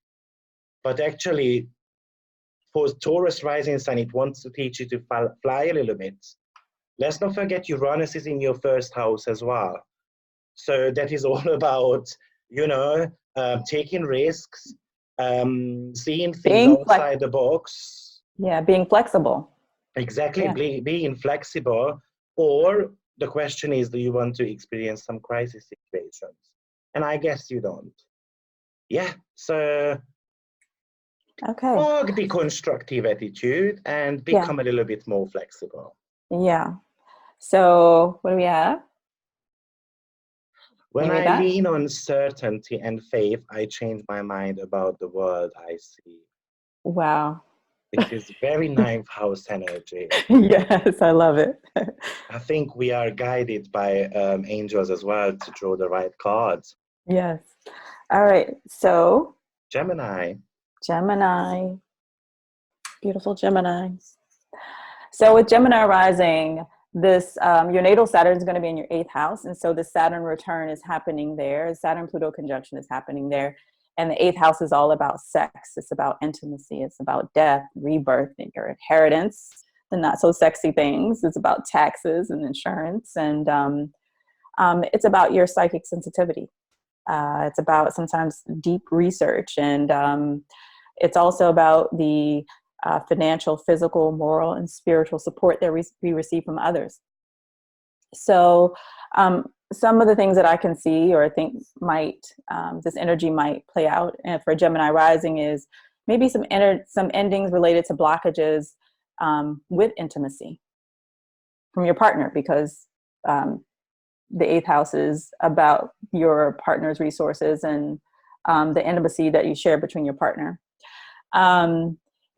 [SPEAKER 1] But actually, for Taurus rising sign, it wants to teach you to fly a little bit. Let's not forget Uranus is in your first house as well. So that is all about, you know, taking risks, seeing things outside the box.
[SPEAKER 2] Yeah, being flexible.
[SPEAKER 1] Exactly, yeah. Being flexible. Or the question is, do you want to experience some crisis situations? And I guess you don't. Yeah, so
[SPEAKER 2] okay.
[SPEAKER 1] Park the constructive attitude and become a little bit more flexible.
[SPEAKER 2] Yeah. So what do we have?
[SPEAKER 1] When I lean on certainty and faith, I change my mind about the world I see.
[SPEAKER 2] Wow.
[SPEAKER 1] Which is very ninth house energy.
[SPEAKER 2] Yes, I love it.
[SPEAKER 1] I think we are guided by angels as well to draw the right cards.
[SPEAKER 2] Yes. All right. So
[SPEAKER 1] Gemini.
[SPEAKER 2] Beautiful Gemini. So with Gemini rising, this your natal Saturn is going to be in your 8th house, and so the Saturn return is happening there. Saturn Pluto conjunction is happening there, and the 8th house is all about sex. It's about intimacy. It's about death, rebirth, and your inheritance, the not so sexy things. It's about taxes and insurance, and it's about your psychic sensitivity. It's about sometimes deep research, and it's also about the financial, physical, moral, and spiritual support that we receive from others. So some of the things that I can see or I think might, this energy might play out for Gemini rising is maybe some endings related to blockages with intimacy from your partner, because the 8th house is about your partner's resources and the intimacy that you share between your partner.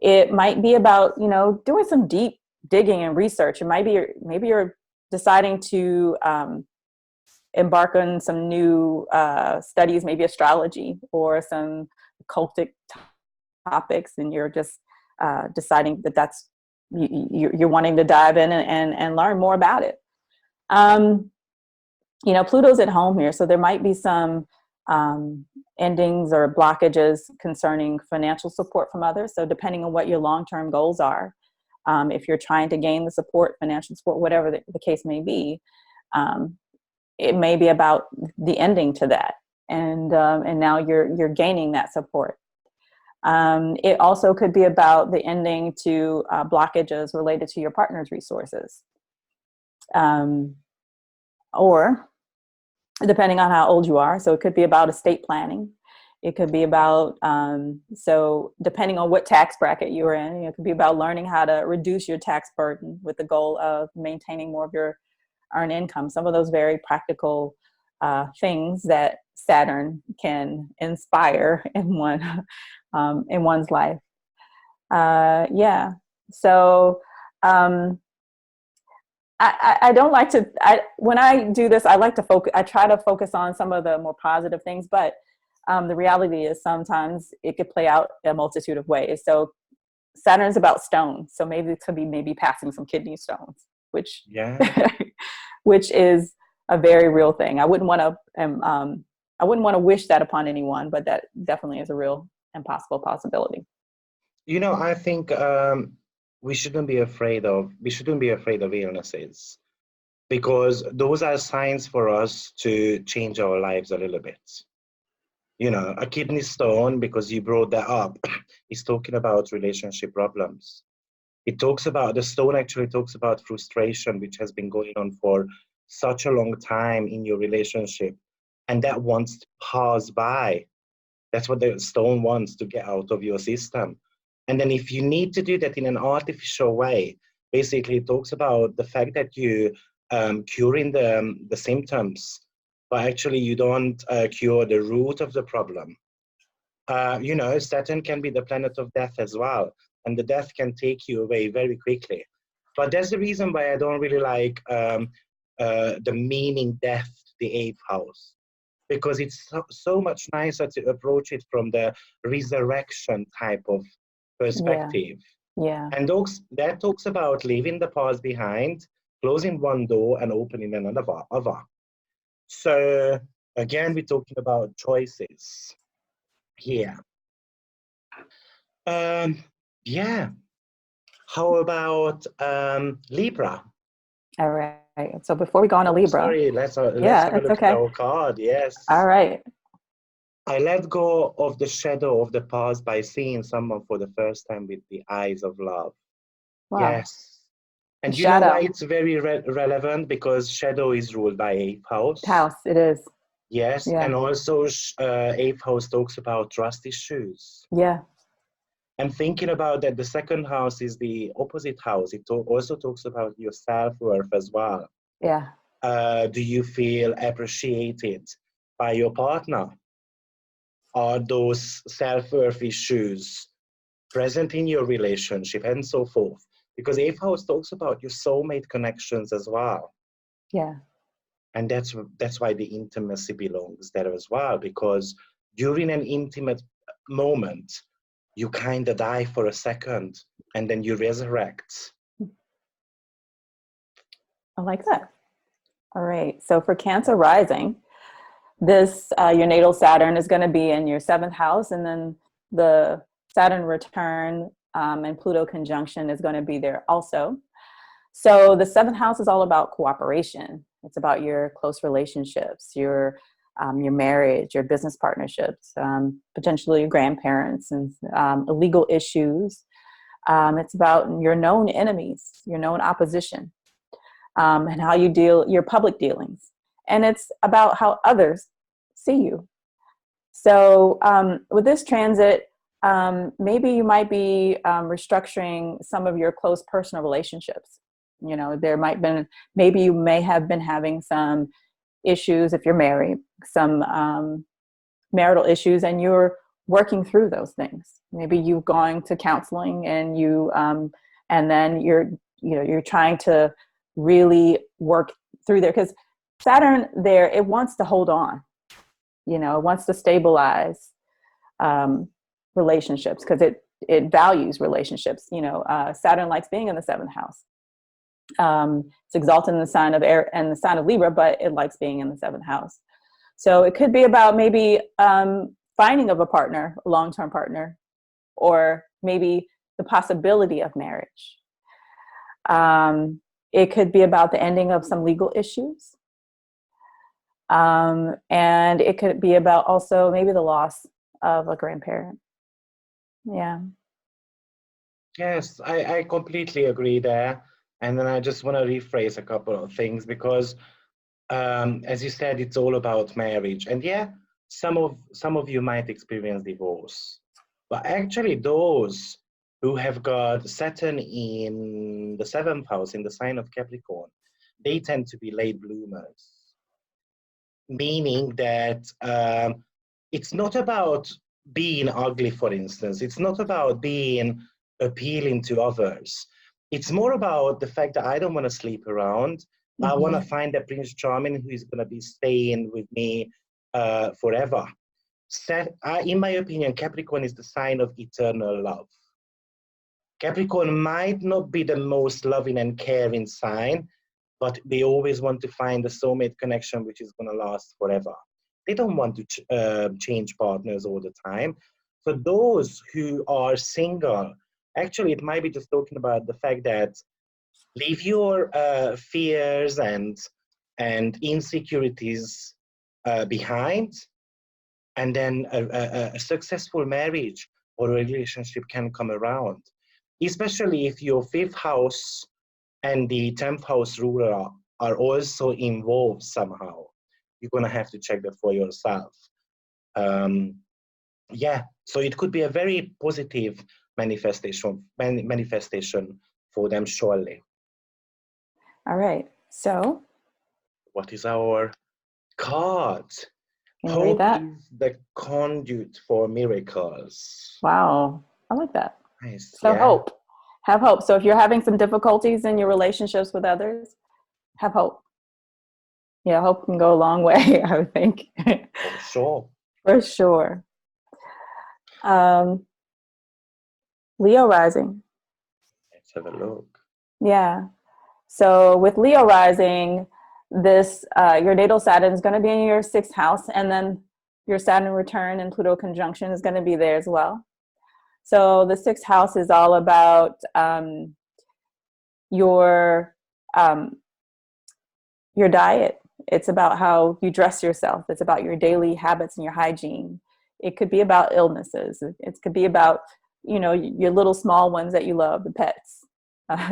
[SPEAKER 2] It might be about, you know, doing some deep digging and research. It might be, maybe you're deciding to embark on some new studies, maybe astrology or some occultic topics, and you're just deciding that that's, you're wanting to dive in and learn more about it. You know, Pluto's at home here, so there might be some endings or blockages concerning financial support from others. So depending on what your long-term goals are, if you're trying to gain the support, financial support, whatever the case may be, it may be about the ending to that, and now you're gaining that support. It also could be about the ending to blockages related to your partner's resources, or depending on how old you are. So it could be about estate planning. It could be about, so depending on what tax bracket you're in, it could be about learning how to reduce your tax burden with the goal of maintaining more of your earned income. Some of those very practical things that Saturn can inspire in one's life. Yeah. So I don't like to, when I do this, I like to focus, I try to focus on some of the more positive things, but the reality is sometimes it could play out a multitude of ways. So Saturn's about stones. So maybe it could be maybe passing some kidney stones, which, which is a very real thing. I wouldn't want to wish that upon anyone, but that definitely is a real and possible possibility.
[SPEAKER 1] You know, I think we shouldn't be afraid of illnesses, because those are signs for us to change our lives a little bit. You know, a kidney stone, because you brought that up, is talking about relationship problems. It talks about, the stone actually talks about frustration, which has been going on for such a long time in your relationship, and that wants to pass by. That's what the stone wants to get out of your system. And then if you need to do that in an artificial way, basically it talks about the fact that you curing the symptoms, but actually you don't cure the root of the problem. You know, Saturn can be the planet of death as well, and the death can take you away very quickly. But that's the reason why I don't really like the meaning death, the eighth house, because it's so much nicer to approach it from the resurrection type of perspective.
[SPEAKER 2] Yeah.
[SPEAKER 1] And that talks about leaving the past behind, closing one door and opening another. So again, we're talking about choices here. Yeah. How about Libra?
[SPEAKER 2] All right. So before we go on to Libra.
[SPEAKER 1] Sorry, let's have a look
[SPEAKER 2] okay.
[SPEAKER 1] at our card. Yes.
[SPEAKER 2] All right.
[SPEAKER 1] I let go of the shadow of the past by seeing someone for the first time with the eyes of love.
[SPEAKER 2] Wow.
[SPEAKER 1] Yes. And you know why it's very relevant? Because shadow is ruled by eighth house.
[SPEAKER 2] It is.
[SPEAKER 1] Yes.
[SPEAKER 2] Yeah.
[SPEAKER 1] And also eighth house talks about trust issues.
[SPEAKER 2] Yeah.
[SPEAKER 1] And thinking about that, the second house is the opposite house. It also talks about your self-worth as well.
[SPEAKER 2] Yeah.
[SPEAKER 1] Do you feel appreciated by your partner? Are those self-worth issues present in your relationship, and so forth? Because eighth house talks about your soulmate connections as well.
[SPEAKER 2] Yeah.
[SPEAKER 1] And that's why the intimacy belongs there as well, because during an intimate moment, you kind of die for a second and then you resurrect.
[SPEAKER 2] I like that. All right. So for Cancer rising, this your natal Saturn is going to be in your 7th house, and then the Saturn return and Pluto conjunction is going to be there also. So the 7th house is all about cooperation. It's about your close relationships, your marriage, your business partnerships, potentially your grandparents, and legal issues. It's about your known enemies, your known opposition, and how you deal, your public dealings. And it's about how others see you. So with this transit, maybe you might be restructuring some of your close personal relationships. You know, maybe you may have been having some issues if you're married, some marital issues, and you're working through those things. Maybe you've gone to counseling, and and then you're trying to really work through there, because Saturn there, it wants to hold on. You know, it wants to stabilize relationships, because it values relationships. You know, Saturn likes being in the 7th house. It's exalted in the sign of air and the sign of Libra, but it likes being in the 7th house. So it could be about maybe finding of a partner, a long-term partner, or maybe the possibility of marriage. It could be about the ending of some legal issues. And it could be about also maybe the loss of a grandparent. Yeah.
[SPEAKER 1] Yes, I completely agree there. And then I just want to rephrase a couple of things, because as you said, it's all about marriage. And yeah, some of you might experience divorce. But actually those who have got Saturn in the 7th house, in the sign of Capricorn, they tend to be late bloomers. Meaning that it's not about being ugly, for instance. It's not about being appealing to others. It's more about the fact that I don't want to sleep around. Mm-hmm. I want to find that Prince Charming who is going to be staying with me forever. In my opinion, Capricorn is the sign of eternal love. Capricorn might not be the most loving and caring sign, but they always want to find a soulmate connection which is going to last forever. They don't want to change partners all the time. For those who are single, actually, it might be just talking about the fact that leave your fears and insecurities behind, and then a successful marriage or a relationship can come around. especially if your 5th house and the 10th house ruler are also involved somehow. You're going to have to check that for yourself. Yeah, so it could be a very positive manifestation for them, surely.
[SPEAKER 2] All right. So,
[SPEAKER 1] what is our card?
[SPEAKER 2] can you read that?
[SPEAKER 1] Hope is the conduit for miracles.
[SPEAKER 2] Wow, I like that.
[SPEAKER 1] Nice.
[SPEAKER 2] So
[SPEAKER 1] Yeah.
[SPEAKER 2] hope. Have hope. So if you're having some difficulties in your relationships with others, have hope. Yeah, hope can go a long way, I would think.
[SPEAKER 1] For sure.
[SPEAKER 2] For sure. Leo rising.
[SPEAKER 1] Let's have a look.
[SPEAKER 2] Yeah. So with Leo rising, this your natal Saturn is going to be in your 6th house, and then your Saturn return and Pluto conjunction is going to be there as well. So the 6th house is all about your diet. It's about how you dress yourself. It's about your daily habits and your hygiene. It could be about illnesses. It could be about, you know, your little small ones that you love, the pets.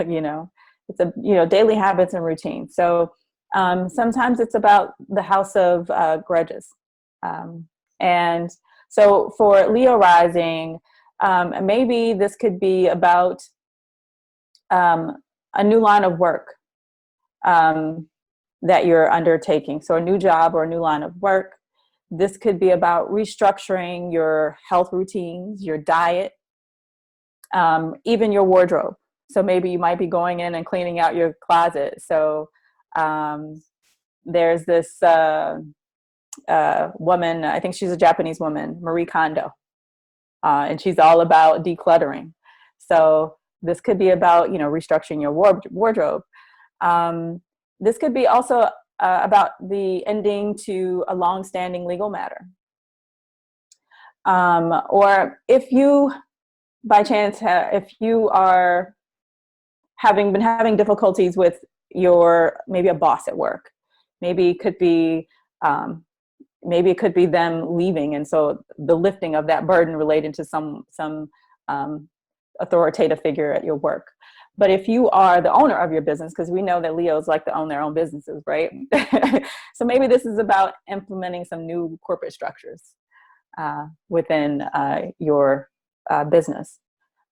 [SPEAKER 2] You know, it's a, you know, daily habits and routine. So sometimes it's about the house of grudges. And so for Leo rising, maybe this could be about a new line of work that you're undertaking. So a new job or a new line of work. This could be about restructuring your health routines, your diet, even your wardrobe. So maybe you might be going in and cleaning out your closet. So there's this woman, I think she's a Japanese woman, Marie Kondo, and she's all about decluttering. So this could be about, you know, restructuring your wardrobe. This could be also about the ending to a long-standing legal matter. Or if you, by chance, if you are been having difficulties with maybe a boss at work, maybe it could be them leaving, and so the lifting of that burden related to some authoritative figure at your work. But if you are the owner of your business, because we know that Leos like to own their own businesses, right? So maybe this is about implementing some new corporate structures within your business.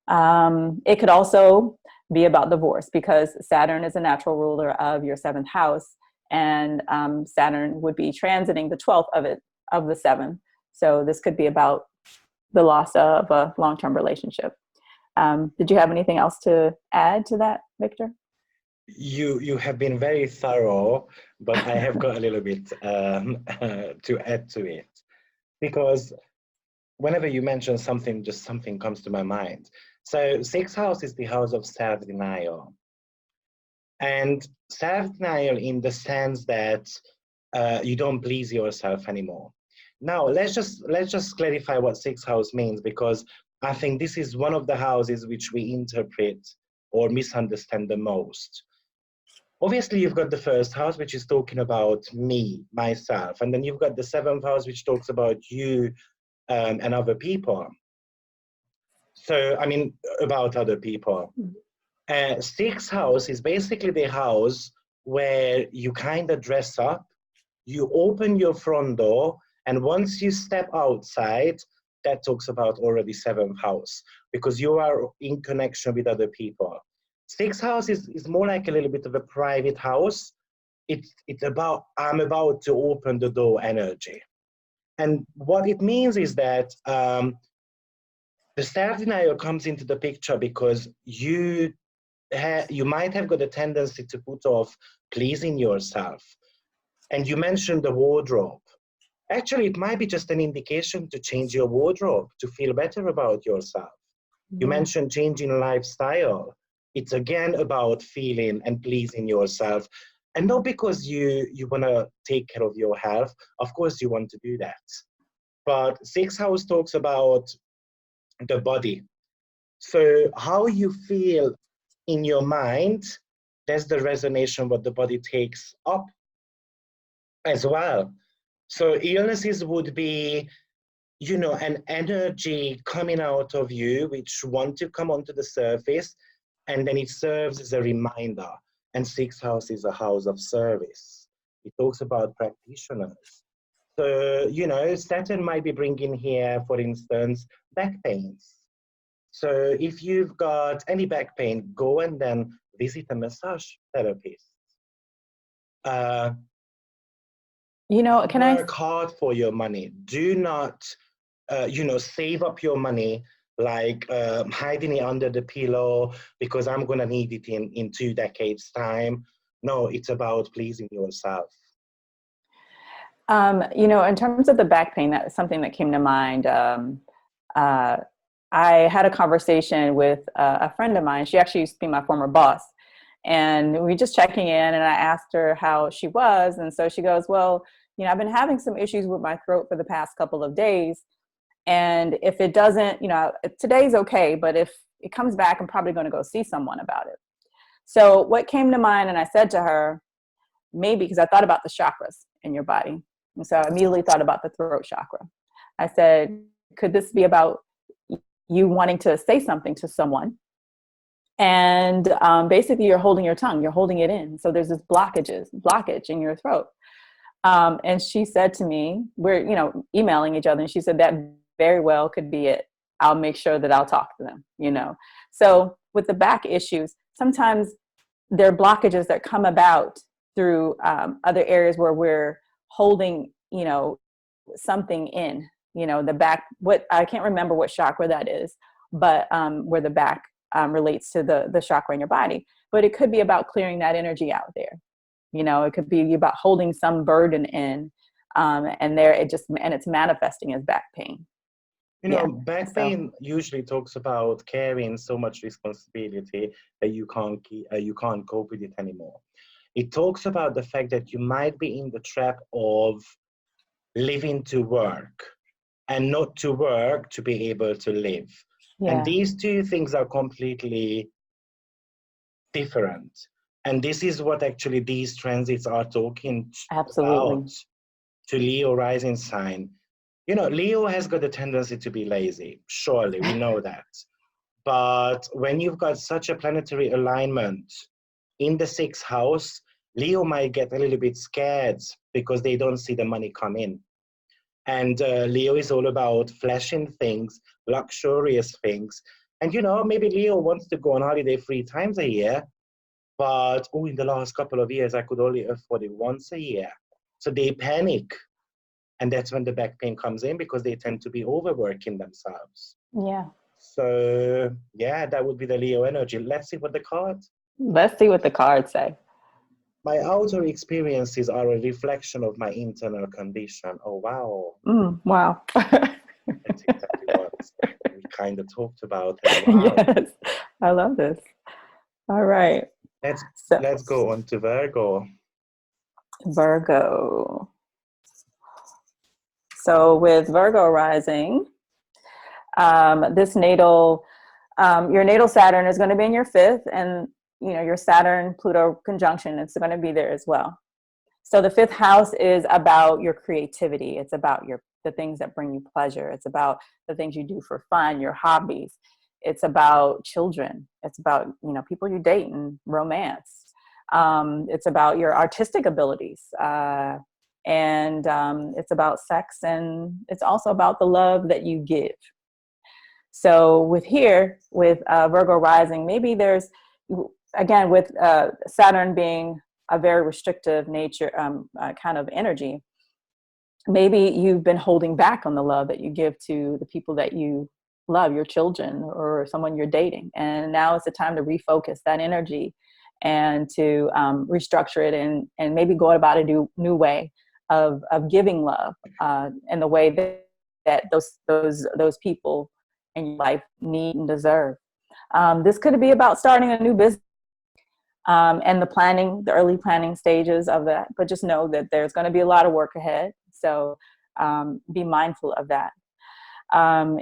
[SPEAKER 2] It could also be about divorce, because Saturn is a natural ruler of your 7th house, and Saturn would be transiting the 12th of the 7th. So this could be about the loss of a long-term relationship. Did you have anything else to add to that, Viktor?
[SPEAKER 1] You have been very thorough, but I have got a little bit to add to it, because whenever you mention something, just something comes to my mind. So 6th house is the house of self-denial, and self-denial in the sense that you don't please yourself anymore. Now let's just clarify what 6th house means, because I think this is one of the houses which we interpret or misunderstand the most. Obviously, you've got the 1st house, which is talking about me, myself, and then you've got the 7th house, which talks about you and other people. So, I mean, about other people. 6th house is basically the house where you kind of dress up, you open your front door, and once you step outside, that talks about already 7th house, because you are in connection with other people. 6th house is more like a little bit of a private house. It's about, I'm about to open the door energy. And what it means is that the self-denial comes into the picture because you might have got a tendency to put off pleasing yourself. And you mentioned the wardrobe. Actually, it might be just an indication to change your wardrobe, to feel better about yourself. You mentioned changing lifestyle. It's again about feeling and pleasing yourself. And not because you want to take care of your health. Of course, you want to do that. But 6th house talks about the body. So how you feel in your mind, that's the resonation what the body takes up as well. So illnesses would be you know, an energy coming out of you which want to come onto the surface, and then it serves as a reminder. And sixth house is a house of service. It talks about practitioners. So, you know, Saturn might be bringing here, for instance, back pains. So if you've got any back pain, go and then visit a massage therapist.
[SPEAKER 2] You know, can I
[SPEAKER 1] work hard for your money. Do not, you know, save up your money like hiding it under the pillow because I'm going to need it in 2 decades time. No, it's about pleasing yourself.
[SPEAKER 2] You know, in terms of the back pain, that was something that came to mind. I had a conversation with a friend of mine. She actually used to be my former boss. And we were just checking in, and I asked her how she was. And so she goes, well, you know, I've been having some issues with my throat for the past couple of days. And if it doesn't, you know, today's okay, but if it comes back, I'm probably going to go see someone about it. So what came to mind, and I said to her, maybe, because I thought about the chakras in your body. And so I immediately thought about the throat chakra. I said, could this be about you wanting to say something to someone? And basically you're holding your tongue, you're holding it in. So there's this blockage in your throat. And she said to me, we're, you know, emailing each other. And she said, that very well could be it. I'll make sure that I'll talk to them, you know? So with the back issues, sometimes there are blockages that come about through other areas where we're holding, you know, something in, you know, the back, what, I can't remember what chakra that is, but where the back relates to the chakra in your body, but it could be about clearing that energy out there. You know, it could be about holding some burden in, and there it just, and it's manifesting as back pain.
[SPEAKER 1] You know, back pain usually talks about carrying so much responsibility that you can't cope with it anymore. It talks about the fact that you might be in the trap of living to work and not to work to be able to live.
[SPEAKER 2] Yeah.
[SPEAKER 1] And these two things are completely different. And this is what actually these transits are talking about to Leo rising sign. You know, Leo has got a tendency to be lazy. Surely, we know that. But when you've got such a planetary alignment in the sixth house, Leo might get a little bit scared because they don't see the money come in. And Leo is all about flashing things, luxurious things. And, you know, maybe Leo wants to go on holiday 3 times a year, but, oh, in the last couple of years, I could only afford it once a year. So they panic. And that's when the back pain comes in because they tend to be overworking themselves.
[SPEAKER 2] Yeah.
[SPEAKER 1] So, yeah, that would be the Leo energy. Let's see what the cards.
[SPEAKER 2] Let's see what the cards say.
[SPEAKER 1] My outer experiences are a reflection of my internal condition. Oh, wow.
[SPEAKER 2] Wow.
[SPEAKER 1] That's exactly what we kind of talked about. Wow.
[SPEAKER 2] Yes, I love this. All right.
[SPEAKER 1] Let's go on to Virgo.
[SPEAKER 2] Virgo. So with Virgo rising, this natal, your natal Saturn is going to be in your 5th, and you know, your Saturn Pluto conjunction, it's going to be there as well. So the 5th house is about your creativity. It's about the things that bring you pleasure. It's about the things you do for fun, your hobbies. It's about children. It's about, you know, people you date and romance. It's about your artistic abilities. And it's about sex, and it's also about the love that you give. So with Virgo rising, maybe there's, again, with Saturn being a very restrictive nature, kind of energy, maybe you've been holding back on the love that you give to the people that you love, your children or someone you're dating. And now is the time to refocus that energy and to restructure it and maybe go about a new way of giving love in the way that those people in your life need and deserve. This could be about starting a new business and the early planning stages of that. But just know that there's going to be a lot of work ahead. So be mindful of that.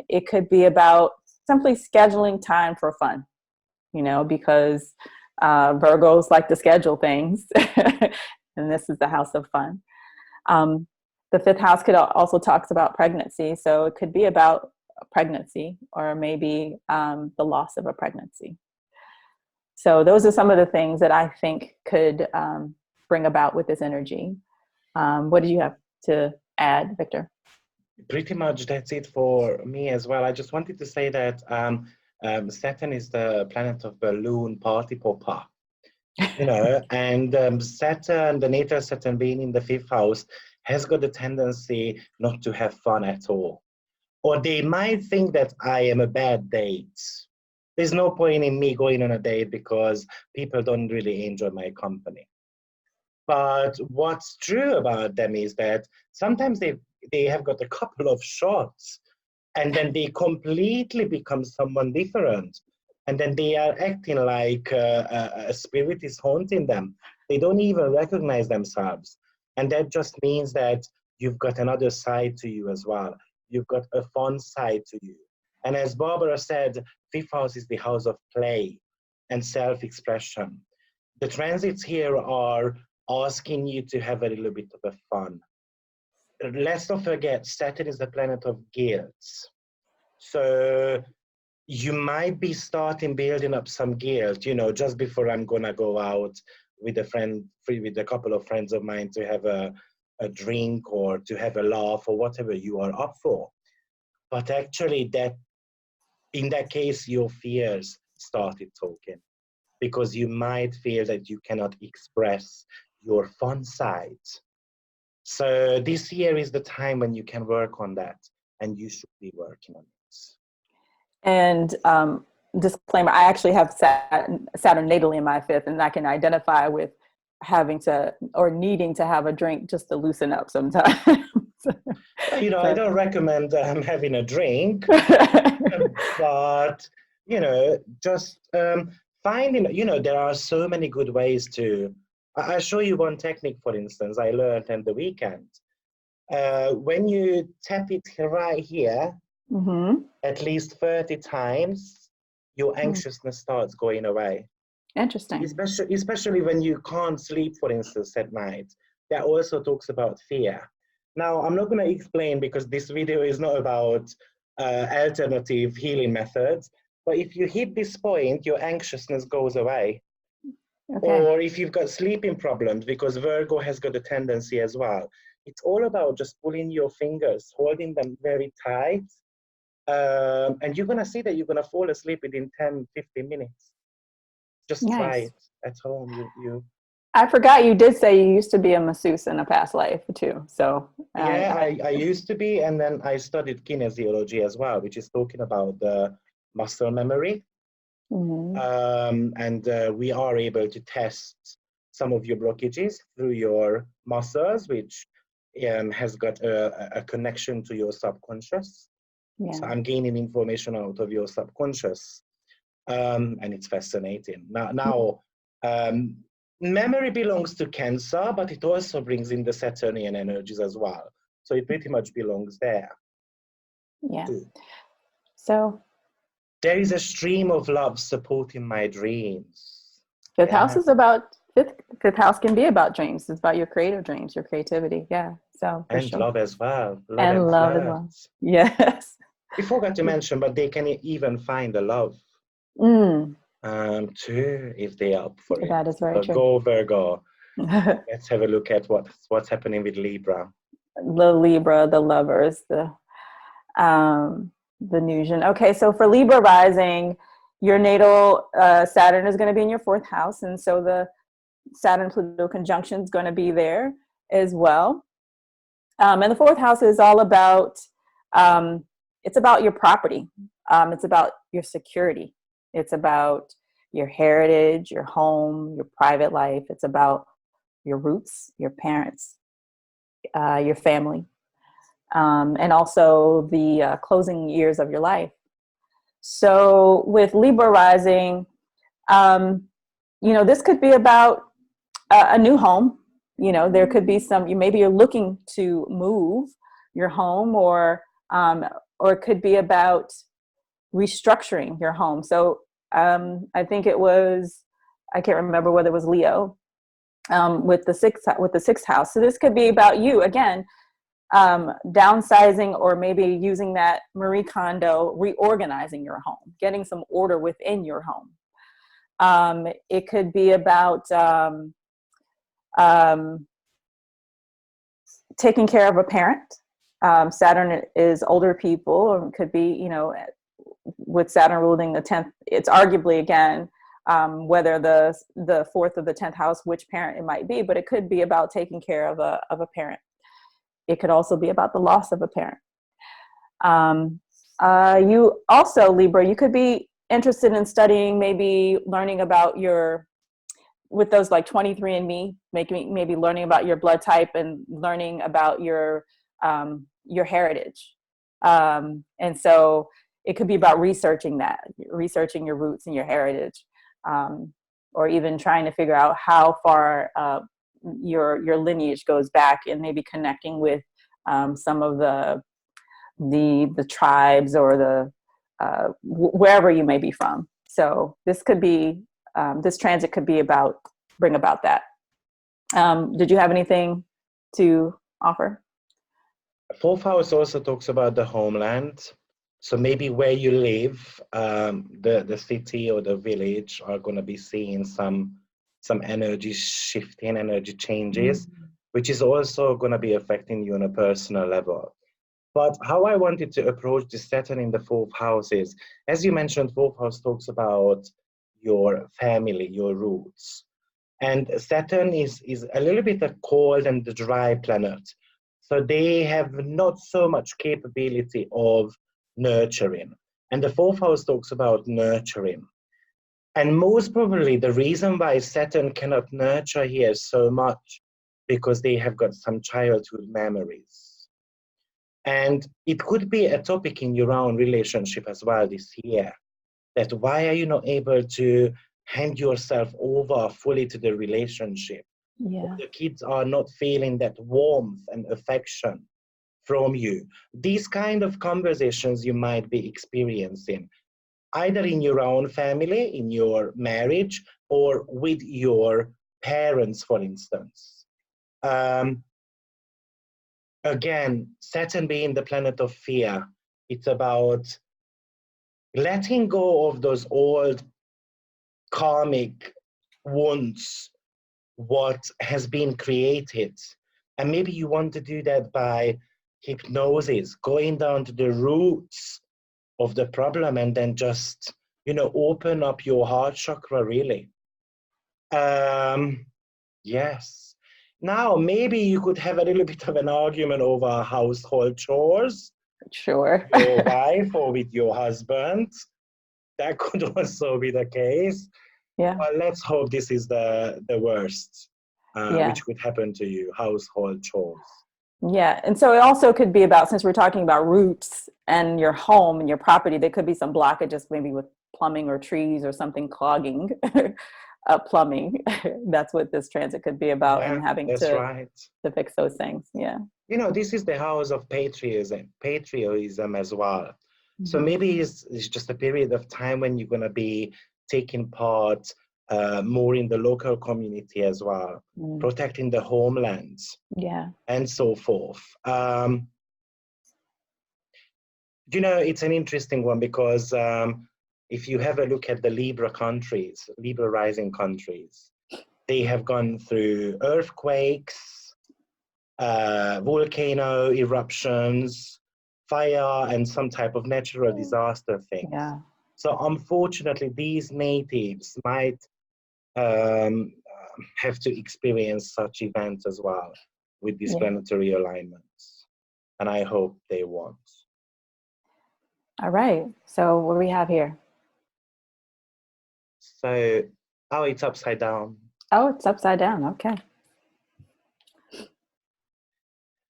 [SPEAKER 2] It could be about simply scheduling time for fun, you know, because Virgos like to schedule things. And this is the house of fun. The fifth house could also talks about pregnancy. So it could be about pregnancy, or maybe the loss of a pregnancy. So those are some of the things that I think could bring about with this energy. What do you have to add, Viktor?
[SPEAKER 1] Pretty much that's it for me as well. I just wanted to say that Saturn is the planet of balloon party popper, you know, and Saturn, the natal Saturn being in the fifth house, has got the tendency not to have fun at all. Or they might think that I am a bad date. There's no point in me going on a date because people don't really enjoy my company. But what's true about them is that sometimes they have got a couple of shots and then they completely become someone different. And then they are acting like a spirit is haunting them. They don't even recognize themselves. And that just means that you've got another side to you as well. You've got a fun side to you. And as Barbara said, fifth house is the house of play and self-expression. The transits here are asking you to have a little bit of a fun. Let's not forget, Saturn is the planet of guilt. So you might be starting building up some guilt, you know, just before I'm gonna go out with with a couple of friends of mine to have a drink or to have a laugh or whatever you are up for. But actually in that case, your fears started talking, because you might feel that you cannot express your fun side. So this year is the time when you can work on that, and you should be working on it.
[SPEAKER 2] And disclaimer, I actually have Saturn natally in my fifth, and I can identify with having to or needing to have a drink just to loosen up sometimes.
[SPEAKER 1] You know, I don't recommend having a drink, but, you know, just finding, you know, there are so many good ways to, I'll show you one technique, for instance, I learned on the weekend. When you tap it right here, at least 30 times, your anxiousness starts going away.
[SPEAKER 2] Interesting.
[SPEAKER 1] Especially when you can't sleep, for instance, at night. That also talks about fear. Now, I'm not going to explain because this video is not about alternative healing methods, but if you hit this point, your anxiousness goes away. Okay. Or if you've got sleeping problems, because Virgo has got a tendency as well. It's all about just pulling your fingers, holding them very tight, and you're going to see that you're going to fall asleep within 10, 15 minutes. Just try it at home.
[SPEAKER 2] I forgot you did say you used to be a masseuse in a past life too. So
[SPEAKER 1] yeah, I used to be, and then I studied kinesiology as well, which is talking about the muscle memory. And we are able to test some of your blockages through your muscles, which has got a connection to your subconscious. Yeah. So I'm gaining information out of your subconscious, and it's fascinating. Now, memory belongs to Cancer, but it also brings in the Saturnian energies as well. So it pretty much belongs there.
[SPEAKER 2] Yeah. So
[SPEAKER 1] there is a stream of love supporting my dreams.
[SPEAKER 2] Fifth house is about fifth house can be about dreams. It's about your creative dreams, your creativity. Yeah. So
[SPEAKER 1] and love as well.
[SPEAKER 2] Love as well. Yes.
[SPEAKER 1] We forgot to mention, but they can even find the love. Too, if they're up for it.
[SPEAKER 2] That is very true.
[SPEAKER 1] Go Virgo. Let's have a look at what's happening with Libra.
[SPEAKER 2] The Libra, the lovers, the Venusian. Okay, so for Libra rising, your natal Saturn is going to be in your fourth house, and so the Saturn-Pluto conjunction is going to be there as well. And the fourth house is all about, it's about your property. It's about your security. It's about your heritage, your home, your private life. It's about your roots, your parents, your family, and also the closing years of your life. So with Libra rising, you know, this could be about a new home. You know, there could be maybe you're looking to move your home, or it could be about restructuring your home. So I think it was, I can't remember whether it was Leo with the sixth house. So this could be about you again, downsizing, or maybe using that Marie Kondo, reorganizing your home, getting some order within your home. It could be about taking care of a parent. Saturn is older people, or it could be, you know, with Saturn ruling the 10th, it's arguably, again, whether the 4th or the 10th house, which parent it might be, but it could be about taking care of a parent. It could also be about the loss of a parent. You also, Libra, you could be interested in studying, maybe learning about with those like 23andMe, maybe learning about your blood type and learning about your heritage. And so it could be about researching your roots and your heritage, or even trying to figure out how far your lineage goes back, and maybe connecting with some of the tribes, or the wherever you may be from. So this could be this transit could be bring about that. Did you have anything to offer?
[SPEAKER 1] Fourth house also talks about the homeland. So maybe where you live, the city or the village are going to be seeing some energy shifting, energy changes, which is also going to be affecting you on a personal level. But how I wanted to approach the Saturn in the fourth house is, as you mentioned, fourth house talks about your family, your roots. And Saturn is a little bit a cold and dry planet. So they have not so much capability of nurturing. And the fourth house talks about nurturing. And most probably the reason why Saturn cannot nurture here so much, because they have got some childhood memories. And it could be a topic in your own relationship as well this year, that why are you not able to hand yourself over fully to the relationship?
[SPEAKER 2] Yeah.
[SPEAKER 1] Or the kids are not feeling that warmth and affection from you. These kind of conversations you might be experiencing, either in your own family, in your marriage, or with your parents, for instance. Again, Saturn being the planet of fear, it's about letting go of those old karmic wounds, what has been created. And maybe you want to do that by hypnosis, going down to the roots of the problem, and then just, open up your heart chakra, really. Yes. Now, maybe you could have a little bit of an argument over household chores.
[SPEAKER 2] Sure.
[SPEAKER 1] Your wife or with your husband. That could also be the case.
[SPEAKER 2] Yeah.
[SPEAKER 1] But let's hope this is the worst, which could happen to you, household chores.
[SPEAKER 2] Yeah. And so it also could be about, since we're talking about roots and your home and your property, there could be some blockages, maybe with plumbing or trees or something clogging plumbing. That's what this transit could be about, and having to fix those things. Yeah.
[SPEAKER 1] This is the house of patriotism as well. Mm-hmm. So maybe it's just a period of time when you're going to be taking part more in the local community as well, protecting the homelands, and so forth. It's an interesting one, because if you have a look at the Libra countries, Libra rising countries, they have gone through earthquakes, volcano eruptions, fire, and some type of natural disaster things. Yeah. So unfortunately, these natives might have to experience such events as well with these planetary alignments. And I hope they won't.
[SPEAKER 2] All right. So what do we have here?
[SPEAKER 1] So, it's upside down.
[SPEAKER 2] Oh, it's upside down. Okay.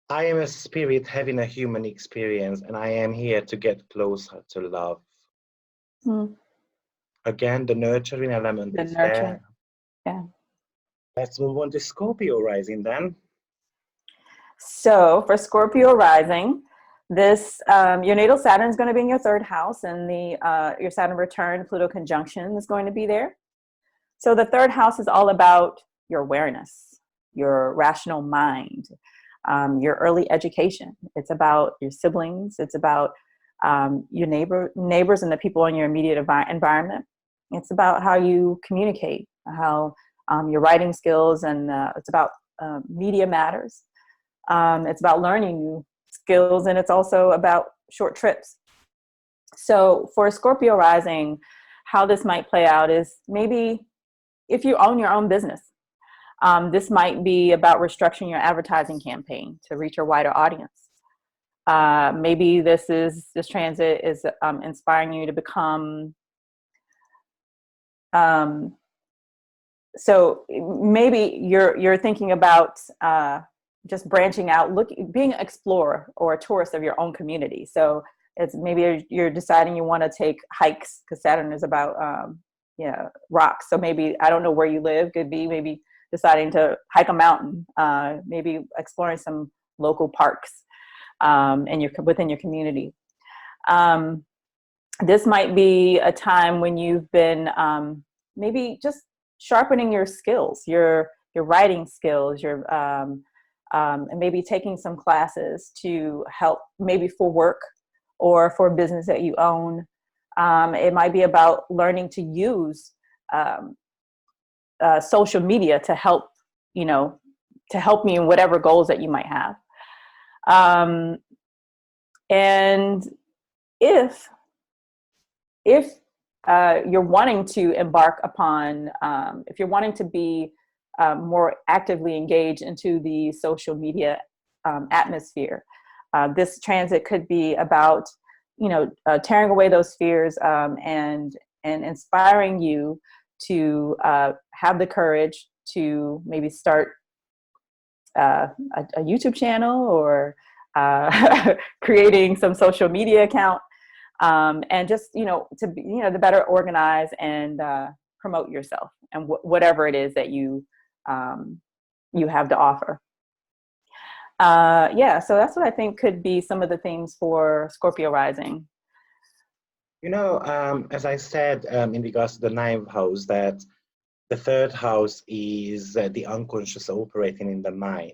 [SPEAKER 1] I am a spirit having a human experience, and I am here to get closer to love. Again, the nurturing element is there.
[SPEAKER 2] Yeah.
[SPEAKER 1] Let's move on to Scorpio rising then.
[SPEAKER 2] So for Scorpio rising, this your natal Saturn is going to be in your third house, and your Saturn return Pluto conjunction is going to be there. So the third house is all about your awareness, your rational mind. your early education. It's about your siblings. It's about your neighbors and the people in your immediate environment. It's about how you communicate, how your writing skills, and it's about media matters. It's about learning new skills, and it's also about short trips. So for Scorpio rising, how this might play out is maybe if you own your own business, this might be about restructuring your advertising campaign to reach a wider audience. Maybe this transit is inspiring you to become, so maybe you're thinking about just branching out, being an explorer or a tourist of your own community. So it's maybe you're deciding you want to take hikes, because Saturn is about rocks. So maybe, I don't know where you live, could be maybe deciding to hike a mountain, maybe exploring some local parks within your community. This might be a time when you've been maybe just sharpening your skills, your writing skills, and maybe taking some classes to help, maybe for work or for a business that you own. It might be about learning to use social media to help you in whatever goals that you might have. And if you're wanting to embark upon, if you're wanting to be more actively engaged into the social media atmosphere, this transit could be about, tearing away those fears and inspiring you to have the courage to maybe start a YouTube channel or creating some social media account, and just, to be, to better organize and promote yourself and whatever it is that you have to offer. So that's what I think could be some of the themes for Scorpio rising.
[SPEAKER 1] As I said in regards to the ninth house, that the third house is the unconscious operating in the mind.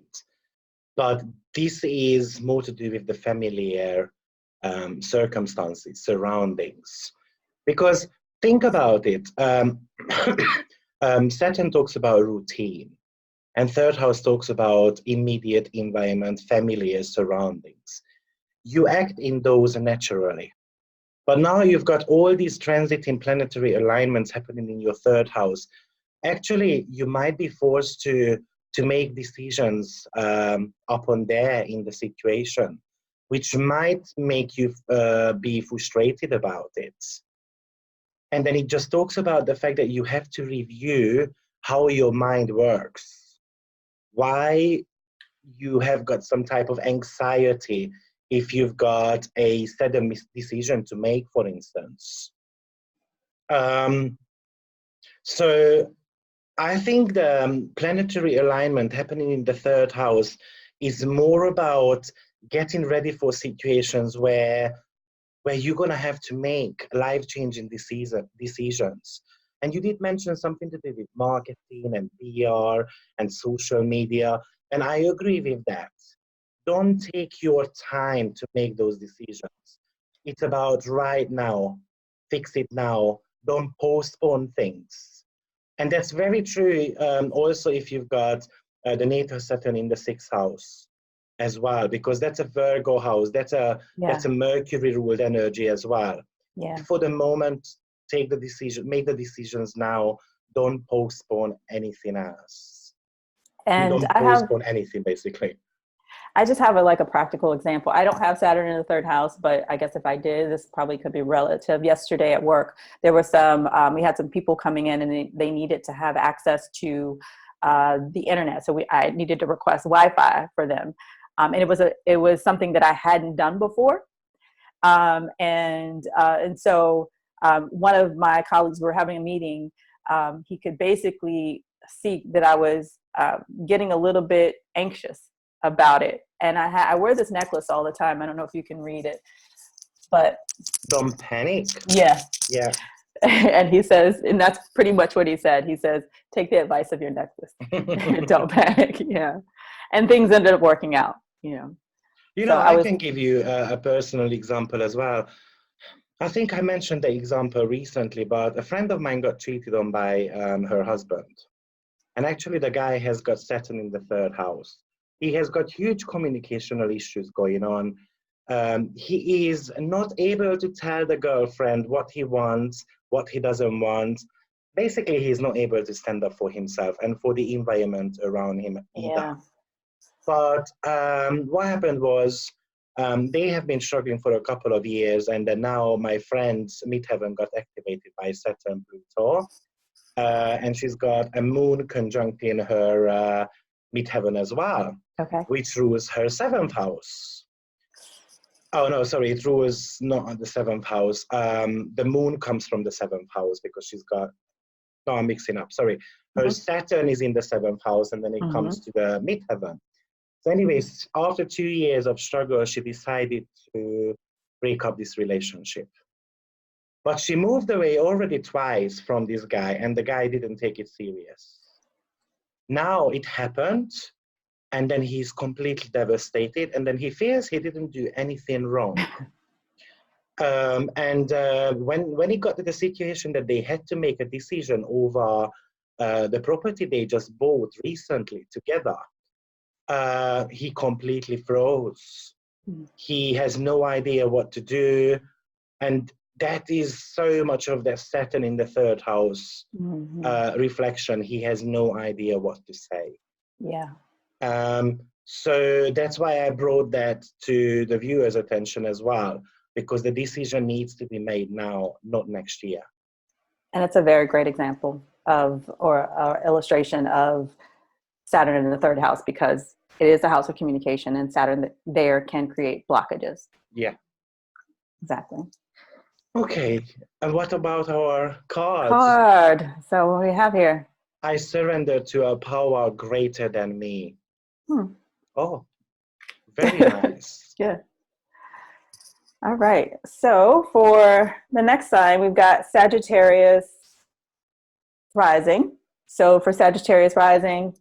[SPEAKER 1] But this is more to do with the familiar circumstances, surroundings. Because think about it, Saturn talks about routine, and third house talks about immediate environment, familiar surroundings. You act in those naturally. But now you've got all these transiting planetary alignments happening in your third house. Actually, you might be forced to make decisions upon there in the situation, which might make you be frustrated about it. And then it just talks about the fact that you have to review how your mind works, why you have got some type of anxiety if you've got a sudden decision to make, for instance. So I think the planetary alignment happening in the third house is more about getting ready for situations where you're going to have to make life-changing decisions. And you did mention something to do with marketing and PR and social media, and I agree with that. Don't take your time to make those decisions. It's about right now, fix it now, don't postpone things. And that's very true also if you've got the natal Saturn in the 6th house as well, because that's a Virgo house, that's a Mercury ruled energy as well.
[SPEAKER 2] Yeah.
[SPEAKER 1] For the moment, take the decision, make the decisions now, don't postpone anything else.
[SPEAKER 2] And
[SPEAKER 1] don't postpone anything, basically.
[SPEAKER 2] I just have a practical example. I don't have Saturn in the 3rd house, but I guess if I did, this probably could be relative. Yesterday at work, there was we had some people coming in, and they needed to have access to the internet. So I needed to request Wi-Fi for them. And it was something that I hadn't done before. And so one of my colleagues, were having a meeting. He could basically see that I was getting a little bit anxious about it. And I wear this necklace all the time. I don't know if you can read it, but
[SPEAKER 1] don't panic.
[SPEAKER 2] Yeah. And he says, and that's pretty much what he said. He says, take the advice of your necklace. Don't panic. Yeah. And things ended up working out. you know.
[SPEAKER 1] You
[SPEAKER 2] So
[SPEAKER 1] know,
[SPEAKER 2] I
[SPEAKER 1] I
[SPEAKER 2] was,
[SPEAKER 1] can give you a personal example as well. I think I mentioned the example recently, but a friend of mine got cheated on by her husband. And actually, the guy has got Saturn in the third house. He has got huge communicational issues going on. He is not able to tell the girlfriend what he wants, what he doesn't want. Basically, he's not able to stand up for himself and for the environment around him either.
[SPEAKER 2] yeah,
[SPEAKER 1] But what happened was they have been struggling for a couple of years, and then now my friend's midheaven got activated by Saturn Pluto, and she's got a moon conjunct in her midheaven as well,
[SPEAKER 2] okay.
[SPEAKER 1] which rules her seventh house. Oh no, sorry, it rules not on the seventh house. The moon comes from the seventh house because she's got. No, I'm mixing up. Sorry, her Saturn is in the seventh house, and then it comes to the midheaven. So anyways, after 2 years of struggle, she decided to break up this relationship. But she moved away already twice from this guy, and the guy didn't take it serious. Now it happened, and then he's completely devastated, and then he feels he didn't do anything wrong. When he got to the situation that they had to make a decision over the property they just bought recently together, he completely froze. He has no idea what to do. And that is so much of that Saturn in the third house reflection. He has no idea what to say.
[SPEAKER 2] Yeah.
[SPEAKER 1] So that's why I brought that to the viewer's attention as well, because the decision needs to be made now, not next year.
[SPEAKER 2] And it's a very great example of, or illustration of Saturn in the third house, because it is a house of communication, and Saturn there can create blockages.
[SPEAKER 1] Yeah.
[SPEAKER 2] Exactly.
[SPEAKER 1] Okay. And what about our cards?
[SPEAKER 2] Card. So what do we have here?
[SPEAKER 1] I surrender to a power greater than me. Oh, very nice.
[SPEAKER 2] Good. All right. So for the next sign, we've got Sagittarius Rising. So for Sagittarius Rising,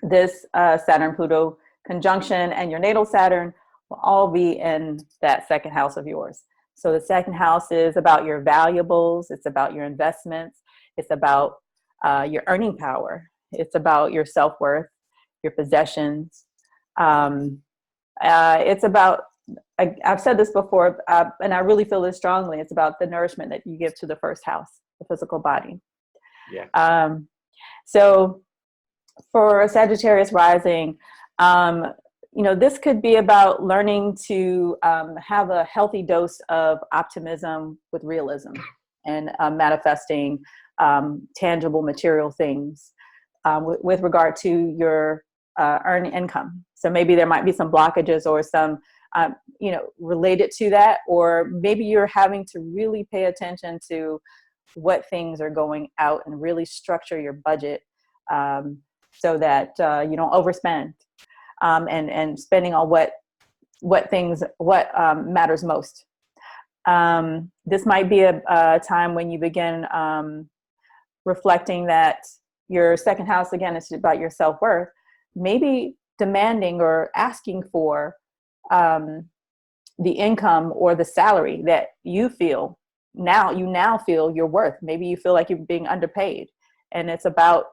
[SPEAKER 2] this Saturn-Pluto conjunction and your natal Saturn will all be in that second house of yours. So the second house is about your valuables. It's about your investments. It's about your earning power. It's about your self-worth, your possessions. It's about, I've said this before, and I really feel this strongly. It's about the nourishment that you give to the first house, the physical body.
[SPEAKER 1] Yeah.
[SPEAKER 2] So for Sagittarius Rising, this could be about learning to have a healthy dose of optimism with realism, and manifesting tangible material things with regard to your earned income. So maybe there might be some blockages or some, related to that, or maybe you're having to really pay attention to what things are going out and really structure your budget so that you don't overspend, and spending on what matters most. This might be a time when you begin reflecting that your second house, again, is about your self-worth, maybe demanding or asking for the income or the salary that you now feel you're worth. Maybe you feel like you're being underpaid, and it's about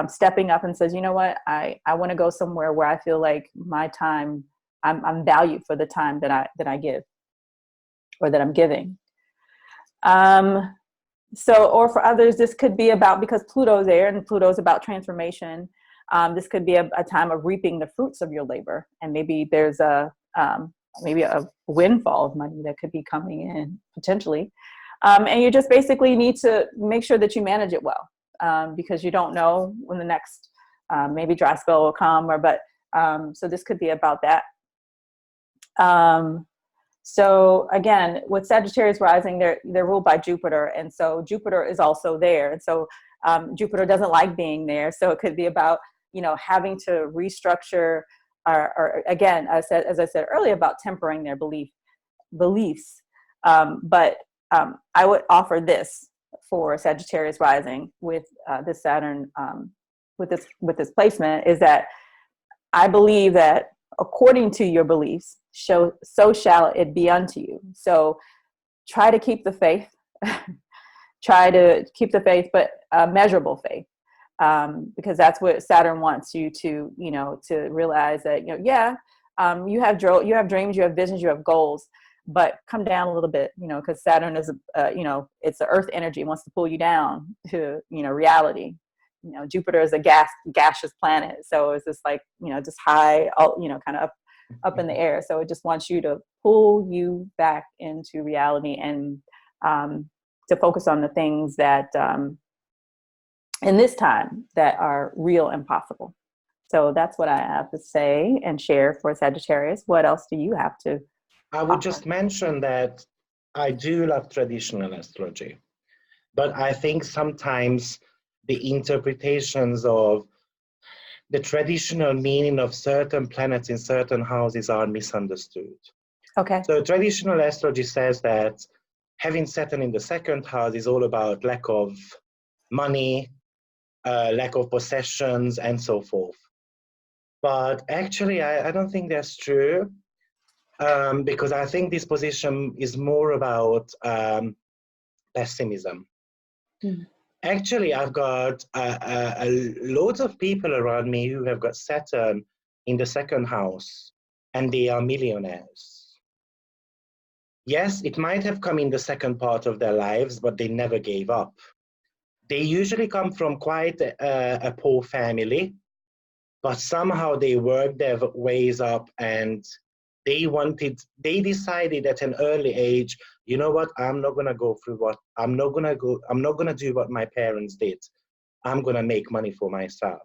[SPEAKER 2] stepping up and says, you know what, I want to go somewhere where I feel like my time, I'm valued for the time that I give, or that I'm giving. So, or for others, this could be about, because Pluto's there and Pluto's about transformation. This could be a time of reaping the fruits of your labor, and maybe there's maybe a windfall of money that could be coming in potentially. And you just basically need to make sure that you manage it well, because you don't know when the next maybe dry spell will come, so this could be about that. So again, with Sagittarius Rising, they're ruled by Jupiter, and so Jupiter is also there, and so Jupiter doesn't like being there. So it could be about having to restructure, or again, as I said earlier, about tempering their beliefs. But I would offer this for Sagittarius Rising with this Saturn, with this placement, is that I believe that, according to your beliefs, so shall it be unto you. So try to keep the faith. Try to keep the faith, but measurable faith. Because that's what Saturn wants you to, to realize that, you have dreams, you have visions, you have goals, but come down a little bit, because Saturn is, it's the earth energy. It wants to pull you down to, reality. Jupiter is a gaseous planet. So it's just like, just high, kind of up in the air. So it just wants you to pull you back into reality and to focus on the things that, in this time, that are real and possible. So that's what I have to say and share for Sagittarius. What else do you have to
[SPEAKER 1] I would just mention that I do love traditional astrology, but I think sometimes the interpretations of the traditional meaning of certain planets in certain houses are misunderstood.
[SPEAKER 2] Okay.
[SPEAKER 1] So traditional astrology says that having Saturn in the second house is all about lack of money, lack of possessions, and so forth. But actually, I don't think that's true, because I think this position is more about pessimism.
[SPEAKER 2] Mm-hmm.
[SPEAKER 1] Actually, I've got loads of people around me who have got Saturn in the second house, and they are millionaires. Yes, it might have come in the second part of their lives, but they never gave up. They usually come from quite a poor family, but somehow they worked their ways up, and they decided at an early age, you know what, I'm not gonna do what my parents did. I'm gonna make money for myself.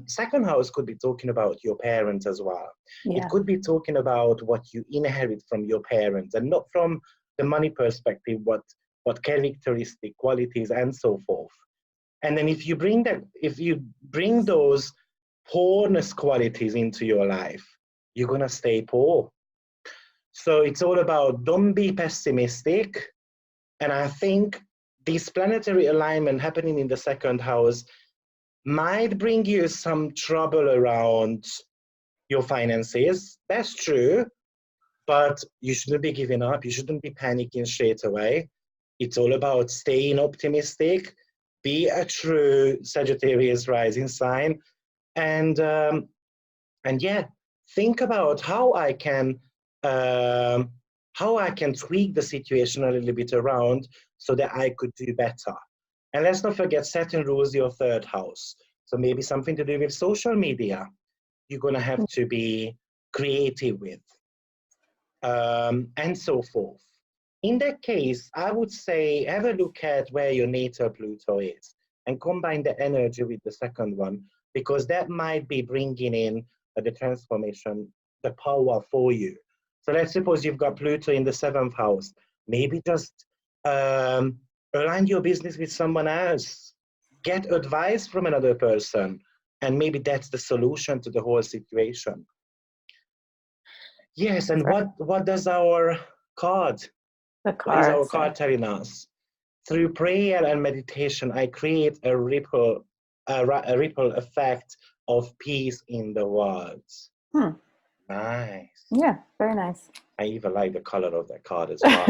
[SPEAKER 1] Second house could be talking about your parents as well.
[SPEAKER 2] Yeah.
[SPEAKER 1] It could be talking about what you inherit from your parents, and not from the money perspective, what characteristic qualities and so forth. And then if you bring those poorness qualities into your life, you're gonna stay poor. So it's all about don't be pessimistic. And I think this planetary alignment happening in the second house might bring you some trouble around your finances. That's true, but you shouldn't be giving up. You shouldn't be panicking straight away. It's all about staying optimistic, be a true Sagittarius rising sign, and yeah, think about how I can tweak the situation a little bit around so that I could do better. And let's not forget, Saturn rules your third house. So maybe something to do with social media, you're going to have to be creative with, and so forth. In that case, I would say have a look at where your natal Pluto is and combine the energy with the second one, because that might be bringing in the transformation, the power for you. So let's suppose you've got Pluto in the seventh house. Maybe just align your business with someone else. Get advice from another person. And maybe that's the solution to the whole situation. Yes, and what does our card? What is our card telling us? Through prayer and meditation, I create a ripple effect of peace in the world. Nice.
[SPEAKER 2] Yeah, very nice.
[SPEAKER 1] I even like the color of that card as well.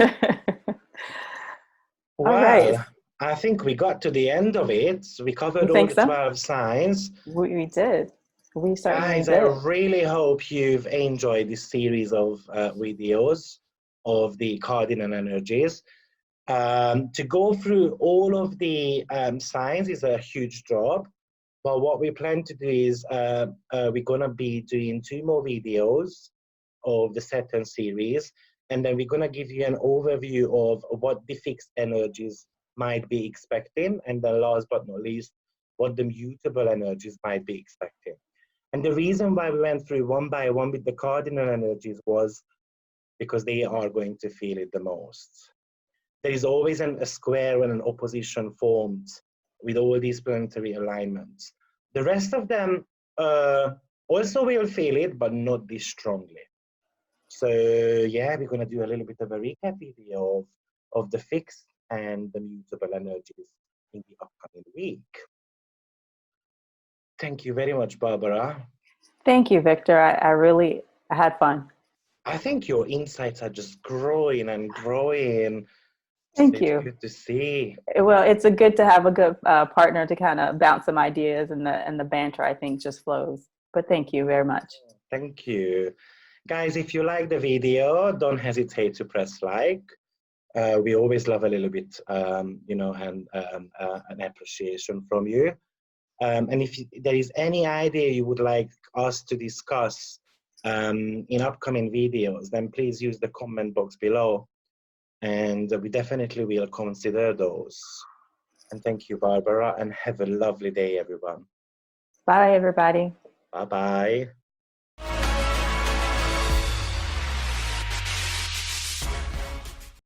[SPEAKER 1] Well,
[SPEAKER 2] all right.
[SPEAKER 1] I think we got to the end of it. We covered all the 12 signs.
[SPEAKER 2] We did. We certainly
[SPEAKER 1] Guys,
[SPEAKER 2] did.
[SPEAKER 1] I really hope you've enjoyed this series of videos of the cardinal energies. To go through all of the signs is a huge job, but what we plan to do is we're going to be doing 2 more videos of the Saturn series, and then we're going to give you an overview of what the fixed energies might be expecting, and then last but not least, what the mutable energies might be expecting. And the reason why we went through one by one with the cardinal energies was because they are going to feel it the most. There is always a square and an opposition formed with all these planetary alignments. The rest of them also will feel it, but not this strongly. So yeah, we're going to do a little bit of a recap video of the fixed and the mutable energies in the upcoming week. Thank you very much, Barbara.
[SPEAKER 2] Thank you, Victor. I had fun.
[SPEAKER 1] I think your insights are just growing and growing. So
[SPEAKER 2] Thank
[SPEAKER 1] it's
[SPEAKER 2] you.
[SPEAKER 1] good to see.
[SPEAKER 2] Well, it's a good to have a good partner to kind of bounce some ideas, and the banter, I think, just flows. But thank you very much.
[SPEAKER 1] Thank you. Guys, if you like the video, don't hesitate to press like. We always love a little bit, you know, and an appreciation from you. And if there is any idea you would like us to discuss in upcoming videos, then please use the comment box below. And we definitely will consider those. And thank you, Barbara, and have a lovely day, everyone.
[SPEAKER 2] Bye, everybody.
[SPEAKER 1] Bye-bye.